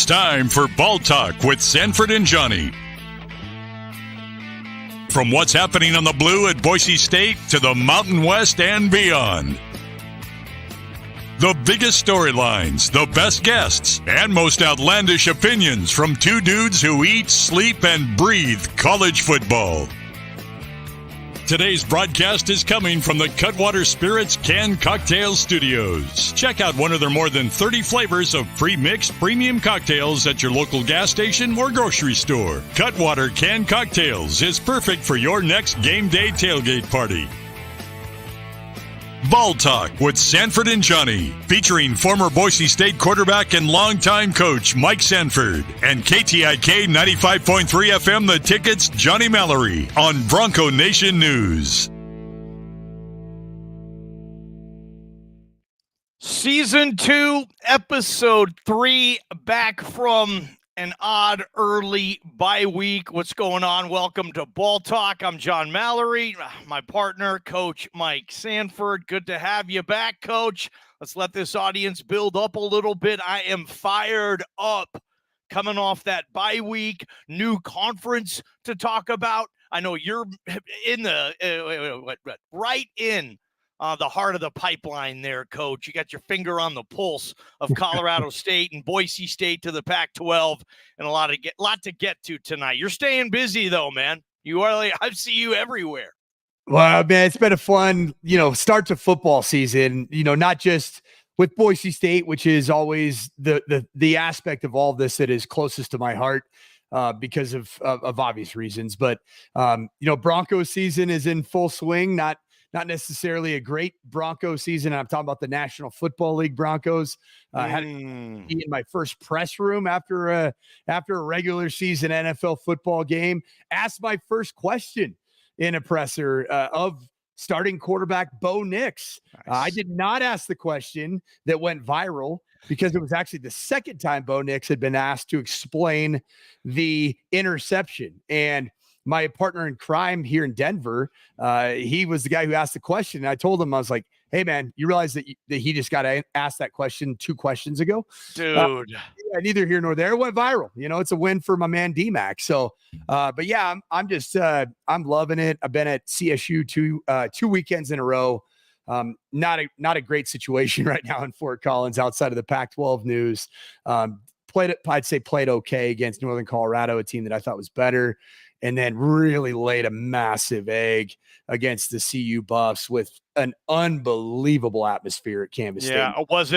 time for Ball Talk with Sanford and Johnny. From what's happening on the blue at Boise State to the Mountain West and beyond. The biggest storylines, the best guests, and most outlandish opinions from two dudes who eat, sleep, and breathe college football. Today's broadcast is coming from the Cutwater Spirits Canned Cocktail Studios. Check out one of their more than 30 flavors of pre-mixed premium cocktails at your local gas station or grocery store. Cutwater Canned Cocktails is perfect for your next game day tailgate party. Ball Talk with Sanford and Johnny, featuring former Boise State quarterback and longtime coach Mike Sanford and KTIK 95.3 FM The Ticket's Johnny Mallory on Bronco Nation News. Season 2, Episode 3, back from an odd early bye week. What's going on? Welcome to Ball Talk. I'm John Mallory, my partner, Coach Mike Sanford. Good to have you back, Coach. Let's let this audience build up a little bit. I am fired up coming off that bye week, new conference to talk about. I know you're in the right in the heart of the pipeline there, Coach. You got your finger on the pulse of Colorado State and Boise State to the Pac-12, and a lot to get to tonight. You're staying busy, though, man. I see you everywhere. Well, man, it's been a fun, start to football season, not just with Boise State, which is always the aspect of all this that is closest to my heart because of obvious reasons. But, Bronco season is in full swing, not necessarily a great Bronco season. I'm talking about the National Football League Broncos. Had to be in my first press room after a regular season NFL football game. Asked my first question in a presser of starting quarterback Bo Nix. Nice. I did not ask the question that went viral because it was actually the second time Bo Nix had been asked to explain the interception. And my partner in crime here in Denver, he was the guy who asked the question. And I told him, I was like, hey, man, you realize that he just got asked that question 2 questions ago? Dude. Yeah, neither here nor there. It went viral. It's a win for my man D-Mac. So, but yeah, I'm just, I'm loving it. I've been at CSU two weekends in a row. Not a great situation right now in Fort Collins outside of the Pac-12 news. I'd say played okay against Northern Colorado, a team that I thought was better. And then really laid a massive egg against the CU Buffs with an unbelievable atmosphere at Canvas State. Yeah, was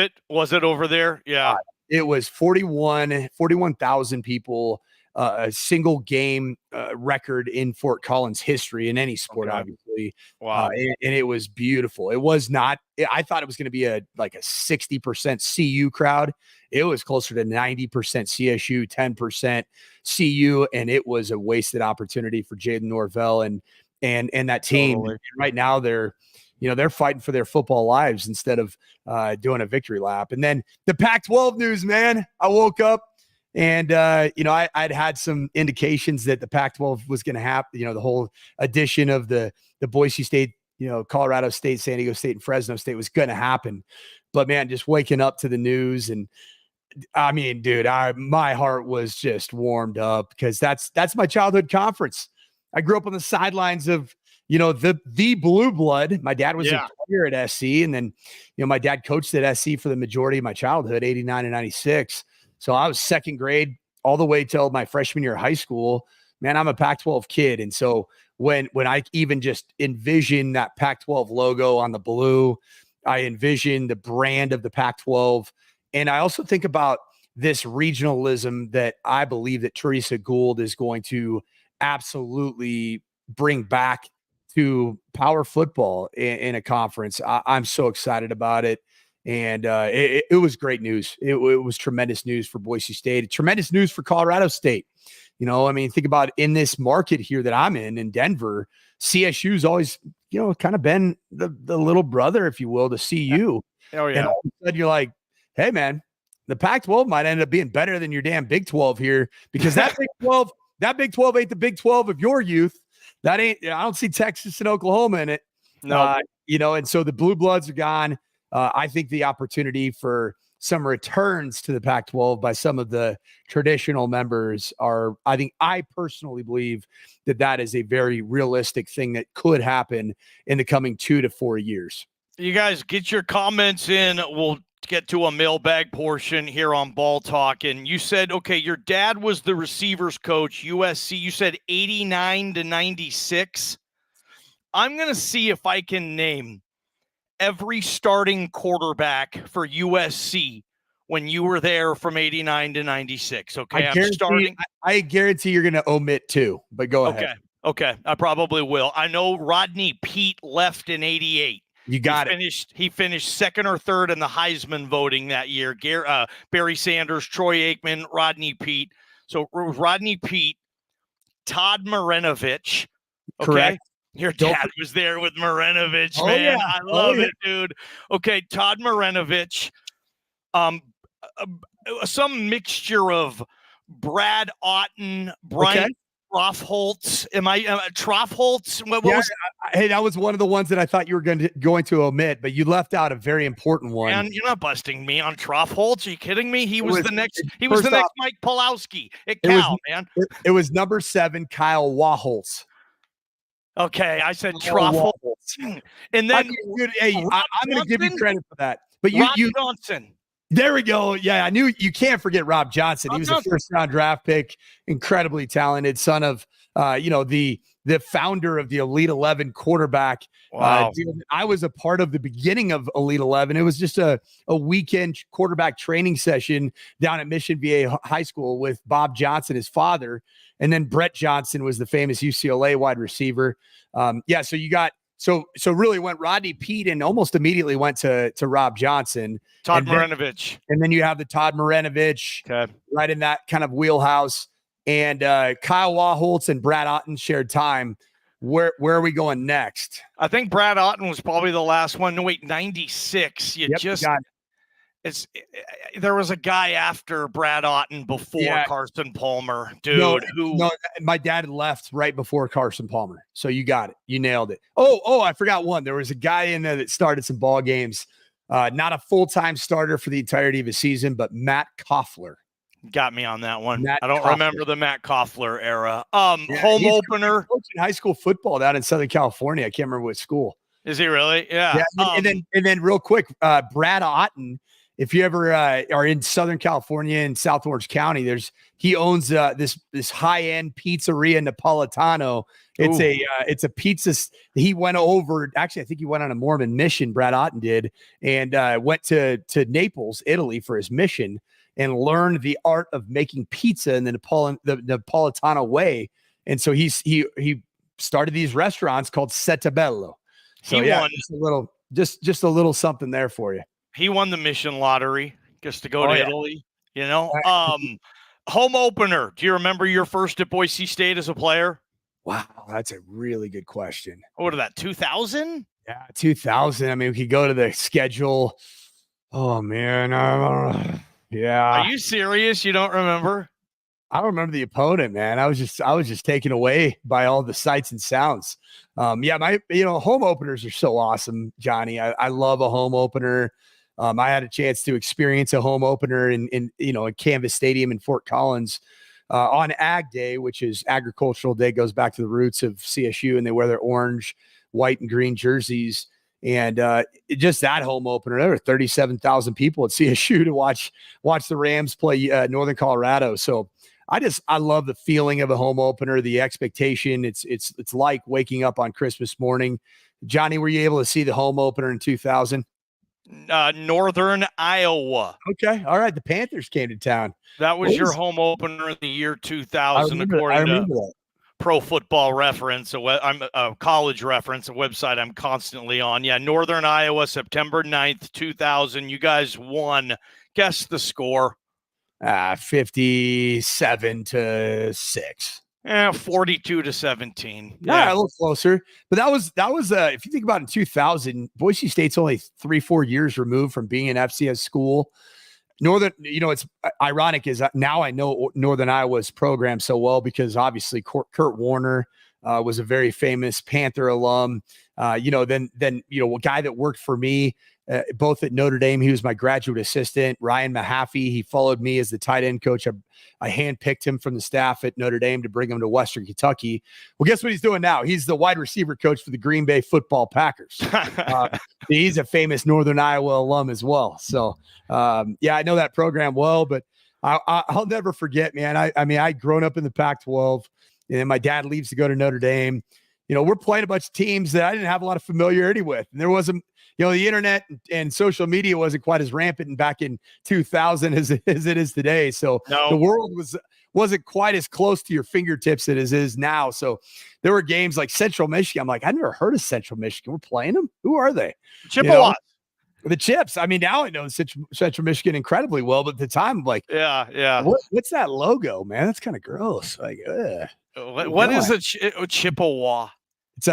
it over there? Yeah. It was 41,000 people, a single game record in Fort Collins history in any sport, obviously. Wow. And it was beautiful. It was not, I thought it was going to be a 60% CU crowd. It was closer to 90% CSU, 10% CU, and it was a wasted opportunity for Jaden Norvell and that team. Totally. And right now they're fighting for their football lives instead of doing a victory lap. And then the Pac-12 news, man, I woke up and, I'd had some indications that the Pac-12 was going to happen, the whole addition of the Boise State, Colorado State, San Diego State, and Fresno State was going to happen. But, man, just waking up to the news and, I mean, dude, my heart was just warmed up because that's my childhood conference. I grew up on the sidelines of, the blue blood. My dad was a player at SC, and then, my dad coached at SC for the majority of my childhood, 89 and 96. So I was second grade all the way till my freshman year of high school. Man, I'm a Pac-12 kid. And so when I even just envision that Pac-12 logo on the blue, I envision the brand of the Pac-12. And I also think about this regionalism that I believe that Teresa Gould is going to absolutely bring back to power football in a conference. I'm so excited about it. And it was great news. It was tremendous news for Boise State, tremendous news for Colorado State. Think about in this market here that I'm in Denver, CSU's always, kind of been the little brother, if you will, to CU. Oh, yeah. And all of a sudden you're like, hey, man, the Pac-12 might end up being better than your damn Big 12 here because that Big 12 ain't the Big 12 of your youth. I don't see Texas and Oklahoma in it. No. And so the blue bloods are gone. I think the opportunity for some returns to the Pac-12 by some of the traditional members I personally believe that is a very realistic thing that could happen in the coming 2 to 4 years. You guys get your comments in. We'll get to a mailbag portion here on Ball Talk. And you said, okay, your dad was the receivers coach, USC. You said 89 to 96. I'm going to see if I can name every starting quarterback for USC when you were there from 89 to 96. Okay, I guarantee you're going to omit 2, but go ahead. Okay, I probably will. I know Rodney Peete left in 88. You got it. He finished second or third in the Heisman voting that year. Barry Sanders, Troy Aikman, Rodney Peete. So Rodney Peete, Todd Marinovich. Okay. Correct. Your dad was there with Marinovich, man. Yeah. I love it, dude. Okay, Todd Marinovich. Some mixture of Brad Otten, Brian Troffholtz. Troffholtz? What was? Hey, that was one of the ones that I thought you were going to omit, but you left out a very important one. And you're not busting me on Troffholtz. Are you kidding me? He was the next Mike Pulowski at Cal, man. It was number 7, Kyle Waholtz. Okay, I said Troffholtz. And then I'm going to give you credit for that. But Rob Johnson. There we go. Yeah, I knew you can't forget Rob Johnson. He was a first-round draft pick, incredibly talented, son of the founder of the Elite 11 quarterback. Wow. I was a part of the beginning of Elite 11. It was just a weekend quarterback training session down at Mission VA High School with Bob Johnson, his father, and then Brett Johnson was the famous UCLA wide receiver. So you got so really went Rodney Peete and almost immediately went to Rob Johnson. Todd Marinovich. And then you have the Todd Marinovich right in that kind of wheelhouse. And Kyle Waholtz and Brad Otten shared time. Where are we going next? I think Brad Otten was probably the last one. No, wait, 96. There was a guy after Brad Otten before Carson Palmer, dude. No, my dad left right before Carson Palmer. So you got it. You nailed it. Oh, I forgot one. There was a guy in there that started some ball games. Not a full-time starter for the entirety of his season, but Matt Koffler. Got me on that one. Matt I don't Koffler. remember the Matt Koffler era. Home opener. Coaching high school football down in Southern California. I can't remember what school. Is he really? Yeah. And then real quick, Brad Otten. If you ever are in Southern California in South Orange County, he owns this high-end pizzeria Napolitano. It's a pizza. He went over. Actually, I think he went on a Mormon mission. Brad Otten did, and went to Naples, Italy, for his mission, and learned the art of making pizza in the Napolitano way. And so he started these restaurants called Setabello. So he won just a little something there for you. He won the mission lottery just to go to Italy, Home opener. Do you remember your first at Boise State as a player? Wow, that's a really good question. What was that, 2000? Yeah, 2000. I mean, we could go to the schedule. Oh, man. Yeah. Are you serious? You don't remember? I don't remember the opponent, man. I was just taken away by all the sights and sounds. Home openers are so awesome, Johnny. I love a home opener. I had a chance to experience a home opener in Canvas Stadium in Fort Collins on Ag Day, which is Agricultural Day, goes back to the roots of CSU, and they wear their orange, white, and green jerseys. And just that home opener, there were 37,000 people at CSU to watch the Rams play Northern Colorado. So I love the feeling of a home opener, the expectation. It's like waking up on Christmas morning. Johnny, were you able to see the home opener in 2000? Northern Iowa. Okay. All right. The Panthers came to town. That was your home opener in the year 2000, according to Pro Football Reference, I'm a college reference, a website I'm constantly on. Yeah, Northern Iowa, September 9th, 2000. You guys won. Guess the score. 57-6. 42-17. Yeah, a little closer. But that was if you think about it, in 2000, Boise State's only 3-4 years removed from being an FCS school. Northern, it's ironic is now I know Northern Iowa's program so well because obviously Kurt Warner was a very famous Panther alum. Then a guy that worked for me both at Notre Dame. He was my graduate assistant. Ryan Mahaffey, he followed me as the tight end coach. I handpicked him from the staff at Notre Dame to bring him to Western Kentucky. Well, guess what he's doing now? He's the wide receiver coach for the Green Bay football Packers. He's a famous Northern Iowa alum as well. So, I know that program well, but I'll never forget, man. I mean, I'd grown up in the Pac-12, and then my dad leaves to go to Notre Dame. We're playing a bunch of teams that I didn't have a lot of familiarity with. And there wasn't, the internet and social media wasn't quite as rampant back in 2000 as it is today. So the world wasn't quite as close to your fingertips as it is now. So there were games like Central Michigan. I'm like, I never heard of Central Michigan. We're playing them. Who are they? Chippewas. The Chips. I mean, now I know Central Michigan incredibly well, but at the time, I'm like, yeah. What's that logo, man? That's kind of gross. Like, what is a Chippewa? It's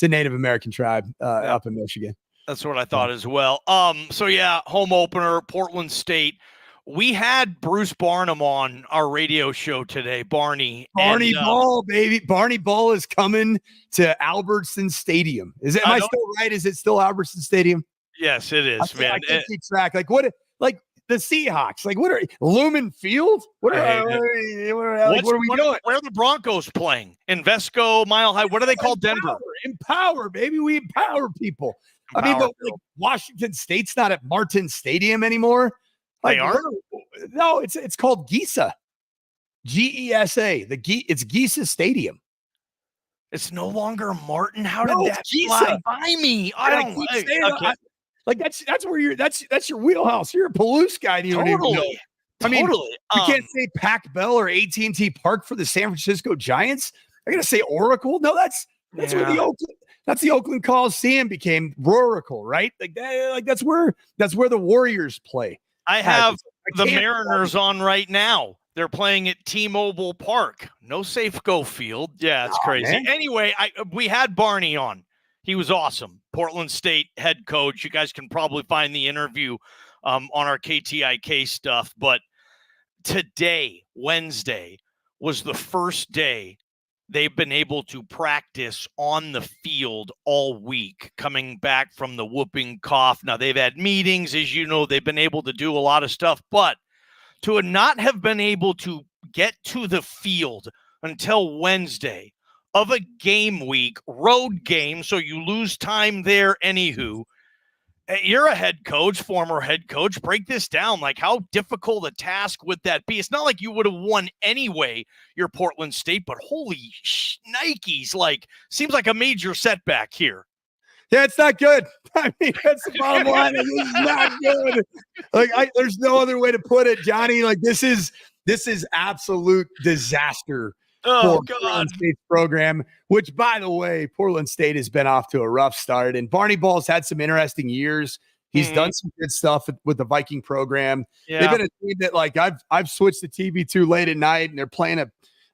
a Native American tribe up in Michigan. That's what I thought as well. Home opener, Portland State. We had Bruce Barnum on our radio show today, Barney Ball, baby. Barney Ball is coming to Albertson Stadium. Am I still right? Is it still Albertson Stadium? Yes, it is, man. I can't keep track. Like what? Like the Seahawks. Like what are Lumen Field? What are we doing? Where are the Broncos playing? Invesco, Mile High. What do they call Denver? Empower, baby. We empower people. But Washington State's not at Martin Stadium anymore. They aren't? No, it's called GESA. GESA. It's GESA Stadium. It's no longer Martin. How did that fly by me? That's where that's your wheelhouse. You're a Palouse guy. You don't even know. Totally. You can't say Pac Bell or AT&T Park for the San Francisco Giants. I gotta say Oracle. No, that's where the Oakland Coliseum became Roracle, right? That's where the Warriors play. I have the Mariners on right now. They're playing at T-Mobile Park. No Safeco Field. Yeah, it's crazy. Man. Anyway, we had Barney on. He was awesome. Portland State head coach. You guys can probably find the interview on our KTIK stuff. But today, Wednesday, was the first day they've been able to practice on the field all week, coming back from the whooping cough. Now, they've had meetings, as you know, they've been able to do a lot of stuff, but to not have been able to get to the field until Wednesday of a game week, road game, so you lose time there anywho. You're a head coach, former head coach. Break this down. Like, how difficult a task would that be? It's not like you would have won anyway, your Portland State, but holy Nikes, seems like a major setback here. Yeah, it's not good. I mean, that's the bottom line. This is not good. There's no other way to put it, Johnny. This is absolute disaster. For Portland State's program, which, by the way, Portland State has been off to a rough start, and Barney Ball's had some interesting years. He's done some good stuff with the Viking program. Yeah. They've been a team that I've switched the TV to late at night, and they're playing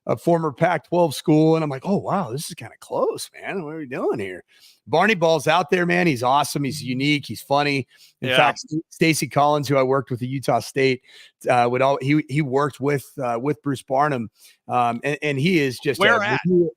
a former Pac-12 school, and I'm like, oh wow, this is kind of close, man. What are we doing here? Barney Ball's out there, man. He's awesome. He's unique. He's funny. In fact, Stacy Collins, who I worked with at Utah State, he worked with Bruce Barnum, and he is just where at? You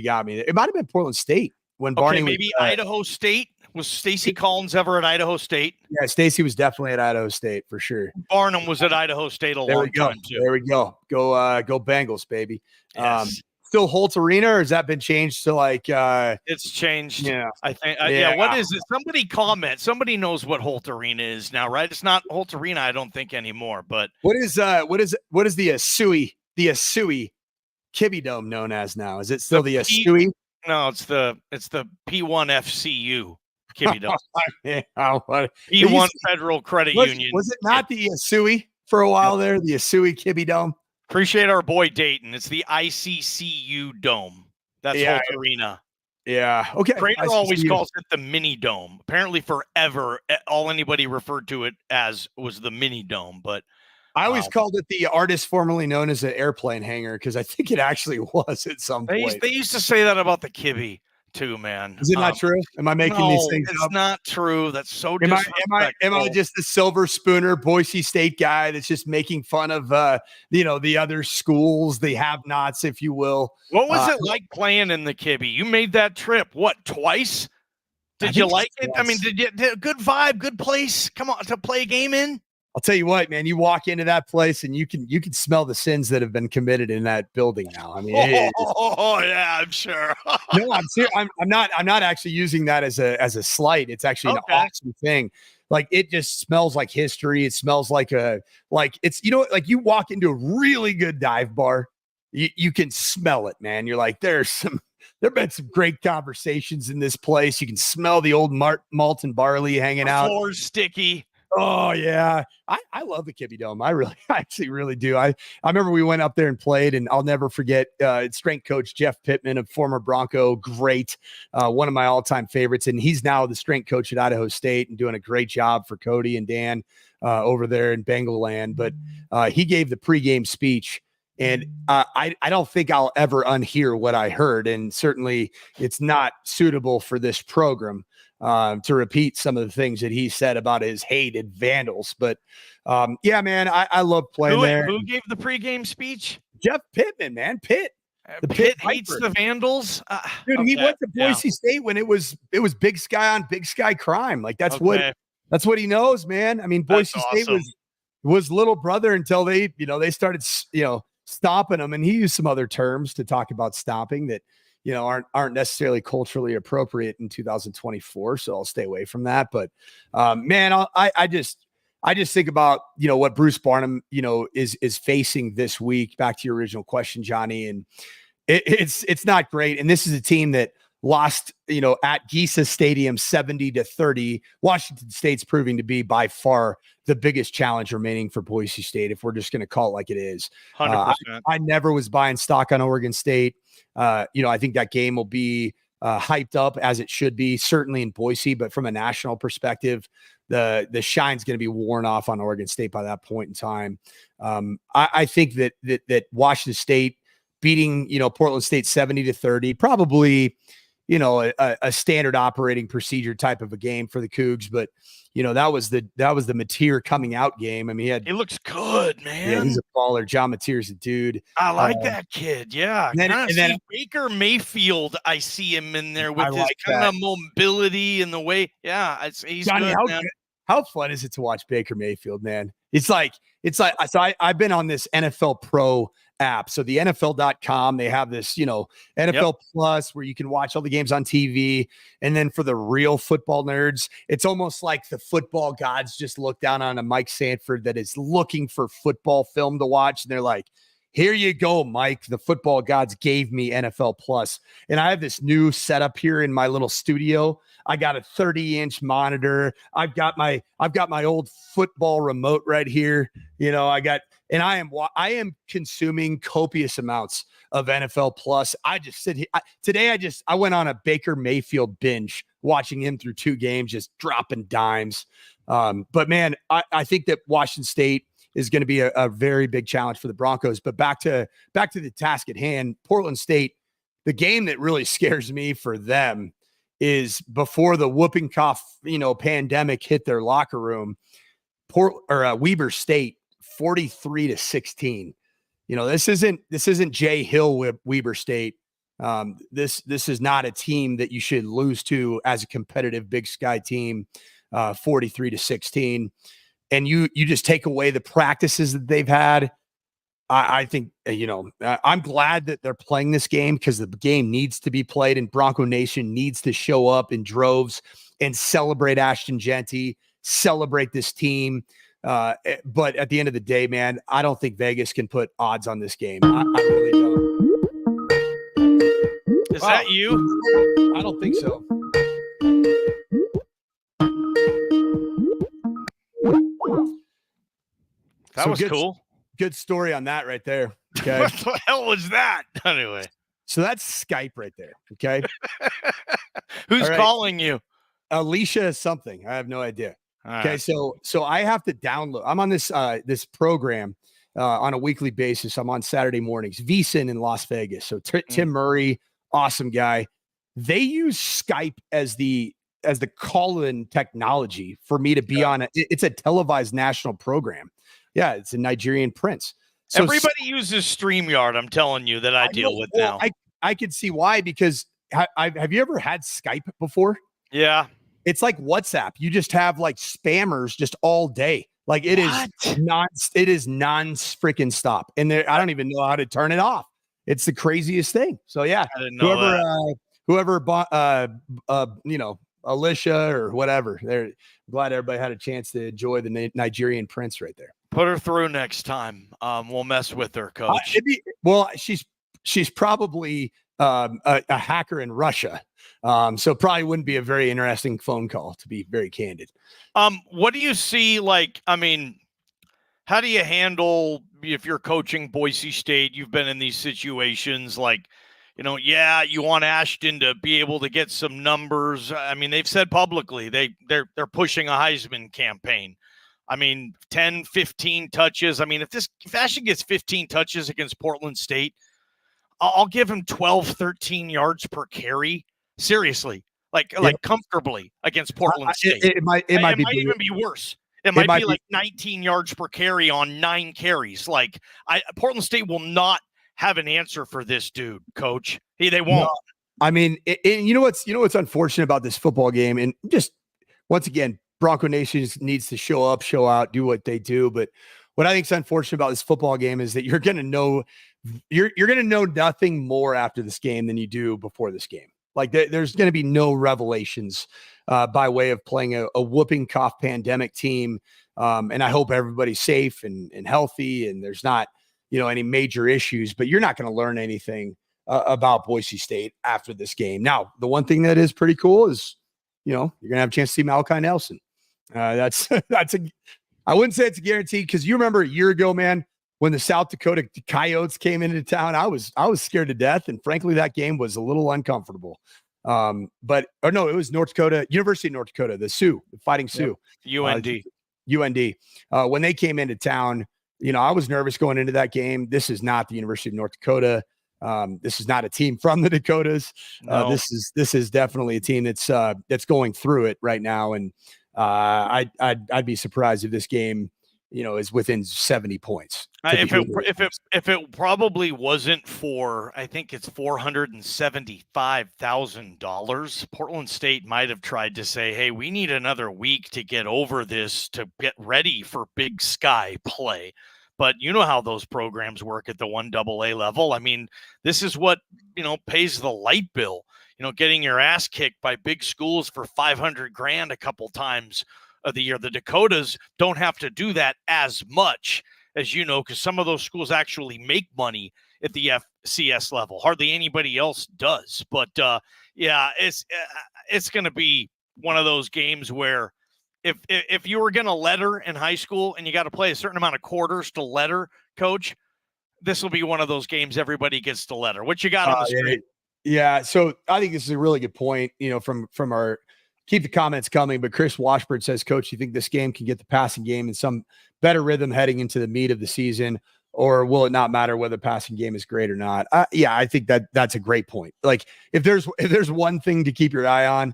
got me. It might have been Portland State when Barney. Maybe Idaho State. Was Stacy Collins ever at Idaho State? Yeah, Stacy was definitely at Idaho State for sure. Barnum was at Idaho State a long time too. There we go. Go Bengals, baby. Yes. Still Holt Arena, or has that been changed to it's changed. Yeah, I think. What is it? Somebody comment. Somebody knows what Holt Arena is now, right? It's not Holt Arena, I don't think anymore. But what is the Asui Kibby Dome known as now? Is it still the Asui? No, it's the P1 FCU Kibby Dome. P1 Federal Credit Union. Was it not the Asui for a while there? The Asui Kibby Dome. Appreciate our boy Dayton. It's the ICCU Dome. That's Holt Arena. Yeah. Okay. Crater always calls it the Mini Dome. Apparently, forever, all anybody referred to it as was the Mini Dome. But I always called it the artist formerly known as an airplane hangar because I think it actually was at some point. They used to say that about the Kibby too, man. Is it not true? Am I making these things up? It's not true. That's so disrespectful. Am I just the silver spooner Boise State guy that's just making fun of the other schools, the have-nots, if you will? What was it like playing in the Kibby? You made that trip, what, twice Did you like it? I mean, did a good vibe, good place? Come on, to play a game in. I'll tell you what, man, you walk into that place and you can smell the sins that have been committed in that building now. I mean, yeah, I'm sure. No, I'm serious. I'm not actually using that as a slight. It's actually an awesome thing. Like, it just smells like history. It smells like it's, like you walk into a really good dive bar, you can smell it, man. You're like, there've been some great conversations in this place. You can smell the old malt and barley hanging out. Floor's sticky. Oh yeah. I love the Kibbie Dome. I actually really do. I remember we went up there and played, and I'll never forget strength coach Jeff Pittman, a former Bronco, great, one of my all-time favorites. And he's now the strength coach at Idaho State and doing a great job for Cody and Dan over there in Bengal land. But he gave the pregame speech, and I don't think I'll ever unhear what I heard. And certainly it's not suitable for this program to repeat some of the things that he said about his hated Vandals. But yeah, man, I love playing there. Who gave the pregame speech? Jeff Pittman, man. Pitt. The Pitt hates the Vandals. Dude, he went to Boise State when it was Big Sky on Big Sky crime. Like, that's what he knows, man. I mean, Boise State was little brother until they started, stomping him. And he used some other terms to talk about stomping that, aren't necessarily culturally appropriate in 2024. So I'll stay away from that. But man, I just think about, what Bruce Barnum, is facing this week. Back to your original question, Johnny, and it's not great. And this is a team that lost, at Giesa Stadium 70-30. Washington State's proving to be by far the biggest challenge remaining for Boise State, if we're just going to call it like it is. 100%. I never was buying stock on Oregon State. I think that game will be hyped up as it should be, certainly in Boise, but from a national perspective, the shine's going to be worn off on Oregon State by that point in time. I think that Washington State beating, Portland State 70-30, probably, a standard operating procedure type of a game for the Cougs, but that was the Mateer coming out game. I mean, he looks good, man. Yeah, he's a baller. John Mateer's a dude. I like that kid. Yeah. And then Baker Mayfield, I see him in there with his kind of mobility and the way. Yeah, he's Johnny, good, man. How fun is it to watch Baker Mayfield, man? It's like so I've been on this NFL Pro app. So the NFL.com, they have this, NFL Plus where you can watch all the games on TV. And then for the real football nerds, it's almost like the football gods just look down on a Mike Sanford that is looking for football film to watch. And they're like, here you go, Mike. The football gods gave me NFL Plus. And I have this new setup here in my little studio. I got a 30-inch monitor. I've got my old football remote right here. I am consuming copious amounts of NFL Plus. I just sit here today. I went on a Baker Mayfield binge, watching him through 2 games, just dropping dimes. But man, I think that Washington State is going to be a very big challenge for the Broncos. But back to the task at hand, Portland State, the game that really scares me for them is before the whooping cough, pandemic hit their locker room, Weber State 43-16. This isn't Jay Hill with Weber State. This is not a team that you should lose to as a competitive Big Sky team, 43-16. And you just take away the practices that they've had. I think, I'm glad that they're playing this game because the game needs to be played, and Bronco Nation needs to show up in droves and celebrate Ashton Genty, celebrate this team. But at the end of the day, man, I don't think Vegas can put odds on this game. I really don't. Is that you? I don't think so. That was cool. Good story on that right there. Okay. What the hell was that? Anyway. So that's Skype right there. Okay. Who's calling you? Alicia something. I have no idea. All okay. right. So I have to download. I'm on this program on a weekly basis. I'm on Saturday mornings. VSiN in Las Vegas. So Tim Murray, awesome guy. They use Skype as the call-in technology for me to be on. It's a televised national program. Yeah, it's a Nigerian prince. So everybody uses StreamYard. I'm telling you that I deal with now. I could see why, because have you ever had Skype before? Yeah. it's like WhatsApp. You just have like spammers just all day. Like it is non-freaking stop. And I don't even know how to turn it off. It's the craziest thing. So yeah, I didn't know whoever bought, Alicia or whatever, they're glad everybody had a chance to enjoy the Nigerian prince right there. Put her through next time. We'll mess with her, Coach. She's probably a hacker in Russia. So probably wouldn't be a very interesting phone call, to be very candid. What do you see? How do you handle if you're coaching Boise State? You've been in these situations, you want Ashton to be able to get some numbers. I mean, they've said publicly they're pushing a Heisman campaign. I mean, 10, 15 touches. I mean, if Ashton gets 15 touches against Portland State, I'll give him 12, 13 yards per carry. Seriously, comfortably against Portland State. It might even be worse. It might be 19 yards per carry on 9 carries. Portland State will not have an answer for this dude, Coach. They won't. No. I mean, you know what's unfortunate about this football game, and just once again, Bronco Nation needs to show up, show out, do what they do. But what I think is unfortunate about this football game is that you're going to know nothing more after this game than you do before this game. Like there's going to be no revelations by way of playing a whooping cough pandemic team. And I hope everybody's safe and healthy and there's not, any major issues, but you're not going to learn anything about Boise State after this game. Now, the one thing that is pretty cool is, you're going to have a chance to see Malachi Nelson. I wouldn't say it's a guarantee because you remember a year ago, man, when the South Dakota Coyotes came into town, I was scared to death. And frankly, that game was a little uncomfortable. It was North Dakota, University of North Dakota, the Fighting Sioux. UND. When they came into town, I was nervous going into that game. This is not the University of North Dakota. This is not a team from the Dakotas. No. This is definitely a team that's going through it right now. And I'd be surprised if this game, is within 70 points. If it probably wasn't for, I think it's $475,000, Portland State might have tried to say, hey, we need another week to get over this to get ready for Big Sky play. But you know how those programs work at the 1AA level. I mean, this is what, pays the light bill, getting your ass kicked by big schools for $500,000 a couple times of the year. The Dakotas don't have to do that as much as because some of those schools actually make money at the FCS level. Hardly anybody else does. But it's going to be one of those games where if you were going to letter in high school and you got to play a certain amount of quarters to letter, Coach, this will be one of those games everybody gets to letter. What you got on the screen? Yeah. So I think this is a really good point, from our keep the comments coming, but Chris Washburn says, Coach, you think this game can get the passing game in some better rhythm heading into the meat of the season, or will it not matter whether the passing game is great or not? I think that's a great point. Like if there's one thing to keep your eye on,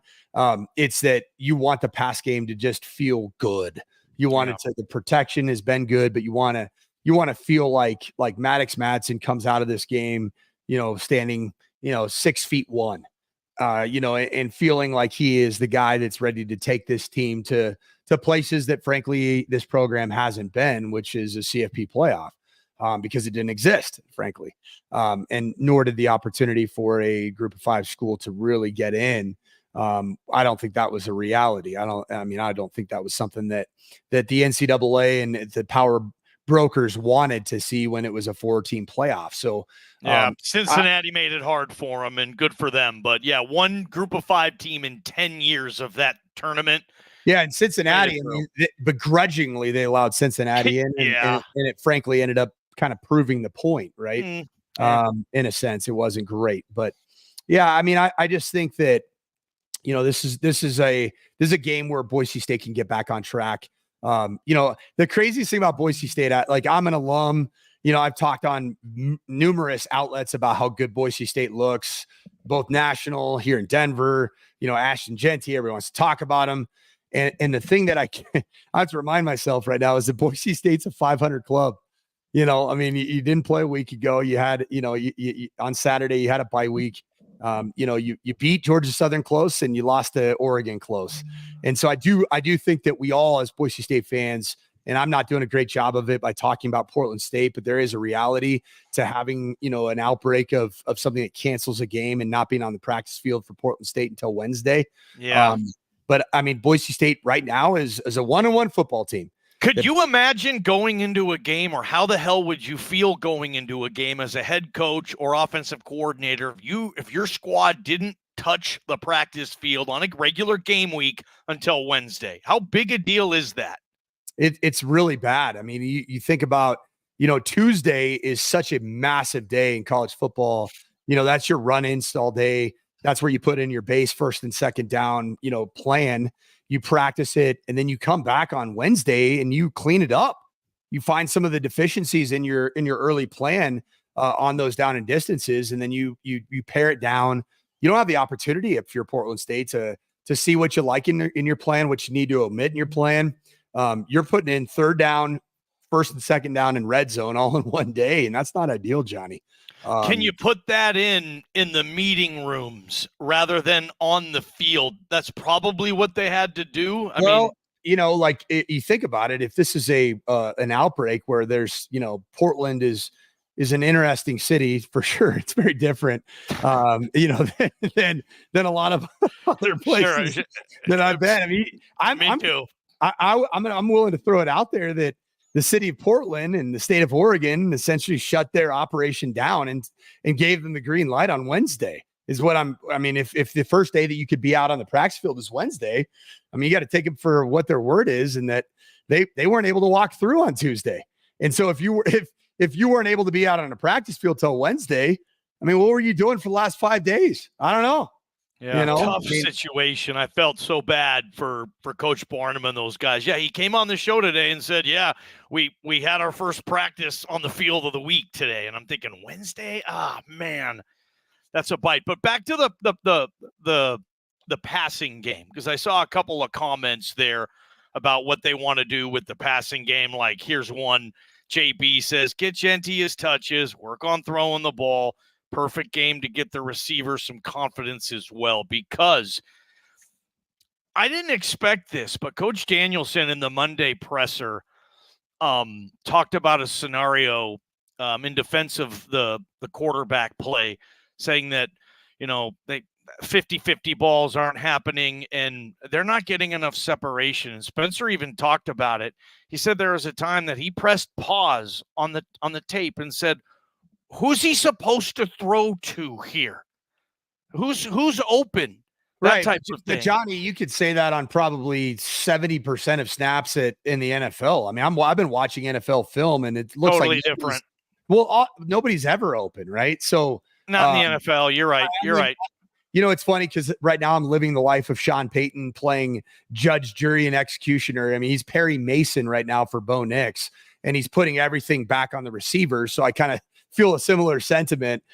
it's that you want the pass game to just feel good. You want it to, the protection has been good, but you want to feel like Maddox Madsen comes out of this game, standing, 6'1", and feeling like he is the guy that's ready to take this team to places that, frankly, this program hasn't been, which is a CFP playoff, because it didn't exist, frankly, and nor did the opportunity for a Group of 5 school to really get in. I don't think that was a reality. I don't think that was something that the NCAA and the power brokers wanted to see when it was a 4-team playoff. So Cincinnati made it hard for them, and good for them. But one Group of 5 team in 10 years of that tournament. Yeah, and Cincinnati, begrudgingly, they allowed Cincinnati in, and it frankly ended up kind of proving the point, right? In a sense, it wasn't great, but I just think that this is a game where Boise State can get back on track. The craziest thing about Boise State, I'm an alum. I've talked on numerous outlets about how good Boise State looks, both national here in Denver. Ashton Genty, everyone wants to talk about them. And the thing that I have to remind myself right now is that Boise State's a 500 club. You didn't play a week ago. You had, you on Saturday, you had a bye week. You beat Georgia Southern close and you lost to Oregon close. And so I do think that we all, as Boise State fans, and I'm not doing a great job of it by talking about Portland State, but there is a reality to having, an outbreak of something that cancels a game and not being on the practice field for Portland State until Wednesday. Yeah. But I mean, Boise State right now is a 1-on-1 football team. Could you imagine going into a game, or how the hell would you feel going into a game as a head coach or offensive coordinator if your squad didn't touch the practice field on a regular game week until Wednesday? How big a deal is that? It's really bad. I mean, you think about, Tuesday is such a massive day in college football. That's your run install day. That's where you put in your base first and second down, plan. You practice it, and then you come back on Wednesday and you clean it up. You find some of the deficiencies in your early plan on those down and distances, and then you pare it down. You don't have the opportunity if you're Portland State to see what you like in your plan, what you need to omit in your plan. You're putting in third down, first and second down, and red zone all in one day, and that's not ideal, Johnny. Can you put that in the meeting rooms rather than on the field? That's probably what they had to do. I mean, you think about it. If this is an outbreak where there's, Portland is an interesting city for sure. It's very different, than a lot of other places sure. that I've been. I mean, Me too. I'm willing to throw it out there that the city of Portland and the state of Oregon essentially shut their operation down and gave them the green light on Wednesday is what if the first day that you could be out on the practice field is Wednesday, I mean, you got to take them for what their word is, and that they weren't able to walk through on Tuesday. And so if you weren't able to be out on a practice field till Wednesday, I mean, what were you doing for the last 5 days? I don't know. Yeah, tough situation. I felt so bad for Coach Barnum and those guys. Yeah, he came on the show today and said, "Yeah, we had our first practice on the field of the week today." And I'm thinking, Wednesday? Ah, man, that's a bite. But back to the passing game, because I saw a couple of comments there about what they want to do with the passing game. Like, here's one. JB says, "Get Genty his touches, work on throwing the ball. Perfect game to get the receiver some confidence as well," because I didn't expect this, but Coach Danielson in the Monday presser talked about a scenario in defense of the quarterback play, saying that, they 50-50 balls aren't happening and they're not getting enough separation. And Spencer even talked about it. He said there was a time that he pressed pause on the tape and said, who's he supposed to throw to here? Who's open? That right. type of thing. Johnny, you could say that on probably 70% of snaps in the NFL. I mean, I've been watching NFL film, and it looks totally like different. Nobody's ever open, right? So not in the NFL. You're right. You're right. It's funny because right now I'm living the life of Sean Payton playing judge, jury, and executioner. I mean, he's Perry Mason right now for Bo Nix, and he's putting everything back on the receivers. So I kind of feel a similar sentiment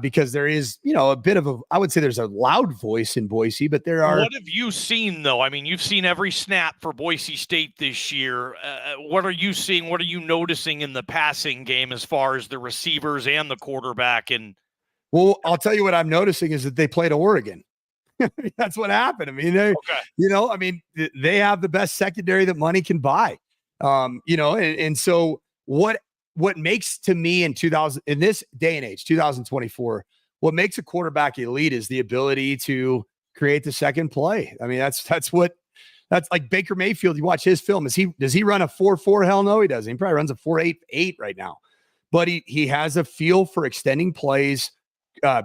because there is, a bit of I would say there's a loud voice in Boise, but there are. What have you seen, though? I mean, you've seen every snap for Boise State this year. What are you seeing? What are you noticing in the passing game as far as the receivers and the quarterback? And well, I'll tell you what I'm noticing is that they played Oregon. That's what happened. I mean, they have the best secondary that money can buy. And so what makes, to me, in this day and age, 2024, what makes a quarterback elite is the ability to create the second play. I mean, that's like Baker Mayfield. You watch his film. Does he run a 4.4? Hell no, he doesn't. He probably runs a 4.8 right now, but he has a feel for extending plays,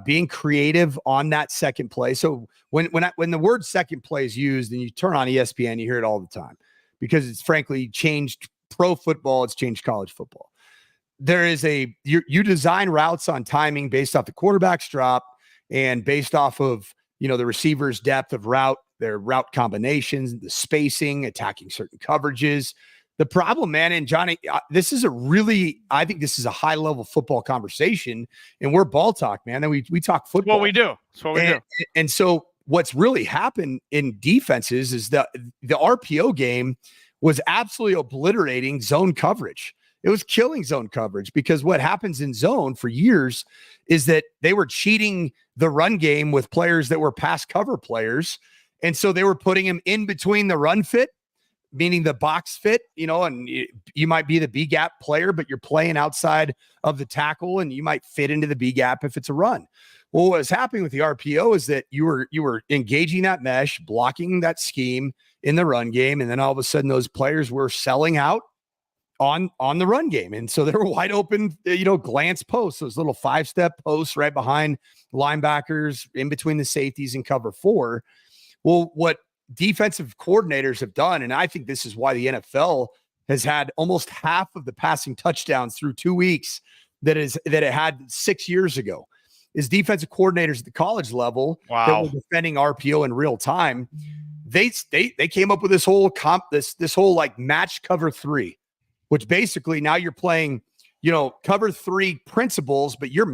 being creative on that second play. So when the word second play is used and you turn on ESPN, you hear it all the time because it's frankly changed pro football. It's changed college football. There is you design routes on timing based off the quarterback's drop and based off of, the receiver's depth of route, their route combinations, the spacing, attacking certain coverages. The problem, man, and Johnny, I think this is a high level football conversation, and we're ball talk, man. And we talk football. What we do. That's what we do. And so what's really happened in defenses is that the RPO game was absolutely obliterating zone coverage. It was killing zone coverage, because what happens in zone for years is that they were cheating the run game with players that were pass cover players. And so they were putting him in between the run fit, meaning the box fit, and you might be the B gap player, but you're playing outside of the tackle and you might fit into the B gap if it's a run. Well, what was happening with the RPO is that you were engaging that mesh, blocking that scheme in the run game. And then all of a sudden those players were selling out on the run game. And so they were wide open, glance posts, those little 5-step posts right behind linebackers in between the safeties and cover 4. Well, what defensive coordinators have done, and I think this is why the NFL has had almost half of the passing touchdowns through 2 weeks that it had 6 years ago, is defensive coordinators at the college level that were defending RPO in real time. They came up with this whole this whole like match cover 3, which basically now you're playing, cover 3 principles, but you're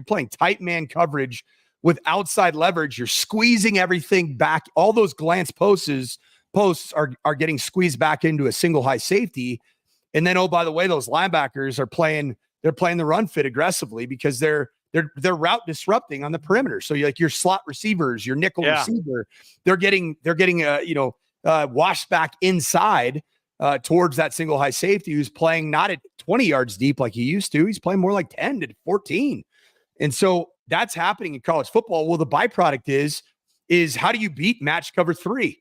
playing tight man coverage with outside leverage. You're squeezing everything back. All those glance posts are getting squeezed back into a single high safety. And then, oh, by the way, those linebackers are playing the run fit aggressively because they're route disrupting on the perimeter. So your slot receivers, your nickel receiver, they're getting washed back inside towards that single high safety who's playing not at 20 yards deep like he used to. He's playing more like 10 to 14. And so that's happening in college football. Well, the byproduct is how do you beat match cover 3?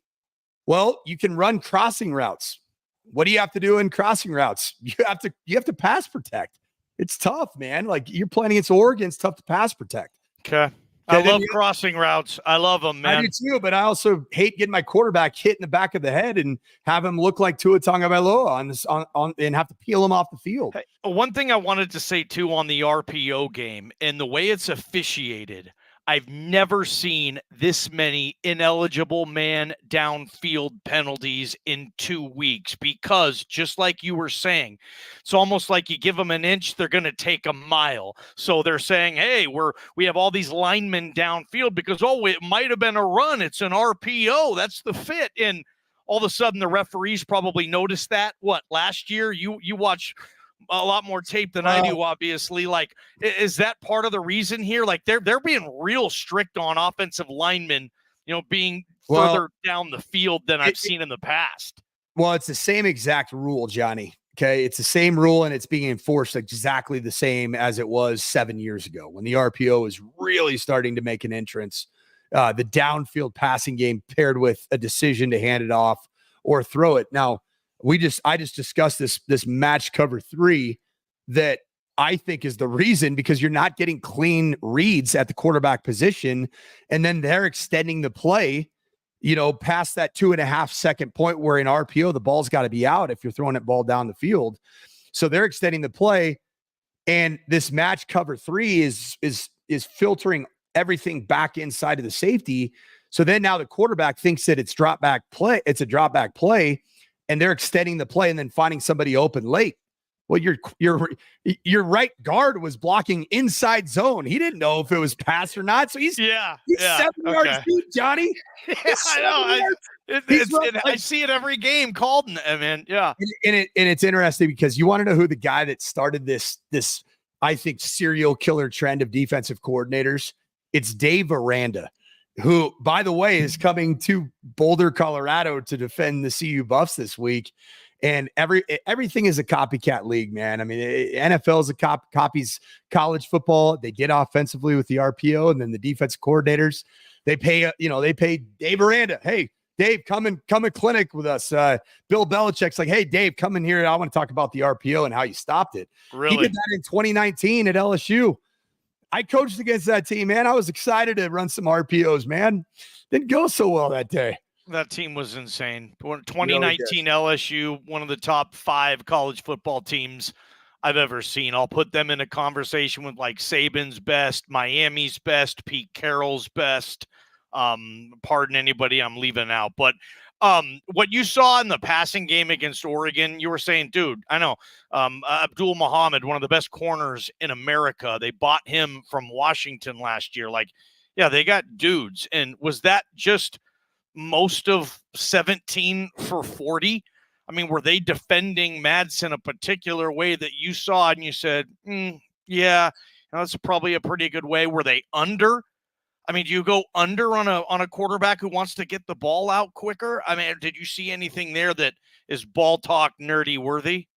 Well, you can run crossing routes. What do you have to do in crossing routes? You have to pass protect. It's tough, man. Like, you're playing against Oregon, it's tough to pass protect. Okay. I love crossing routes. I love them, man. I do too, but I also hate getting my quarterback hit in the back of the head and have him look like Tua Tagovailoa on and have to peel him off the field. Hey, one thing I wanted to say too on the RPO game and the way it's officiated, I've never seen this many ineligible man downfield penalties in 2 weeks, because just like you were saying, it's almost like you give them an inch, they're going to take a mile. So they're saying, hey, we have all these linemen downfield because, it might have been a run. It's an RPO. That's the fit. And all of a sudden the referees probably noticed that. Last year you watch a lot more tape than I do, obviously. Like, is that part of the reason here? Like, they're being real strict on offensive linemen, being further down the field than I've seen in the past. Well, it's the same exact rule, Johnny. Okay. It's the same rule, and it's being enforced exactly the same as it was 7 years ago when the RPO was really starting to make an entrance. The downfield passing game paired with a decision to hand it off or throw it. Now, I just discussed this match cover 3 that I think is the reason, because you're not getting clean reads at the quarterback position. And then they're extending the play, past that 2.5 second point where in RPO, the ball's got to be out if you're throwing that ball down the field. So they're extending the play. And this match cover 3 is filtering everything back inside of the safety. So then now the quarterback thinks that it's a drop back play. And they're extending the play and then finding somebody open late. Well, your right guard was blocking inside zone. He didn't know if it was pass or not. So he's 7 yards deep, Johnny. Yeah, I know. I see it every game called, man. Yeah. And it's interesting because you want to know who the guy that started this I think serial killer trend of defensive coordinators. It's Dave Aranda, who, by the way, is coming to Boulder, Colorado to defend the CU Buffs this week. And everything is a copycat league, man. I mean, NFL is copies college football. They get offensively with the RPO, and then the defensive coordinators, they pay Dave Aranda. Hey, Dave, come and clinic with us. Bill Belichick's like, hey, Dave, come in here. I want to talk about the RPO and how you stopped it. Really? He did that in 2019 at LSU. I coached against that team, man. I was excited to run some RPOs, man. Didn't go so well that day. That team was insane. 2019 LSU, one of the top 5 college football teams I've ever seen. I'll put them in a conversation with like Saban's best, Miami's best, Pete Carroll's best. Pardon anybody I'm leaving out. But what you saw in the passing game against Oregon, you were saying, dude, I know Abdul Muhammad, one of the best corners in America. They bought him from Washington last year. Like, yeah, they got dudes. And was that just most of 17 for 40? I mean, were they defending Madsen a particular way that you saw and you said, yeah, that's probably a pretty good way? Were they under? I mean, do you go under on a quarterback who wants to get the ball out quicker? I mean, did you see anything there that is ball talk nerdy worthy?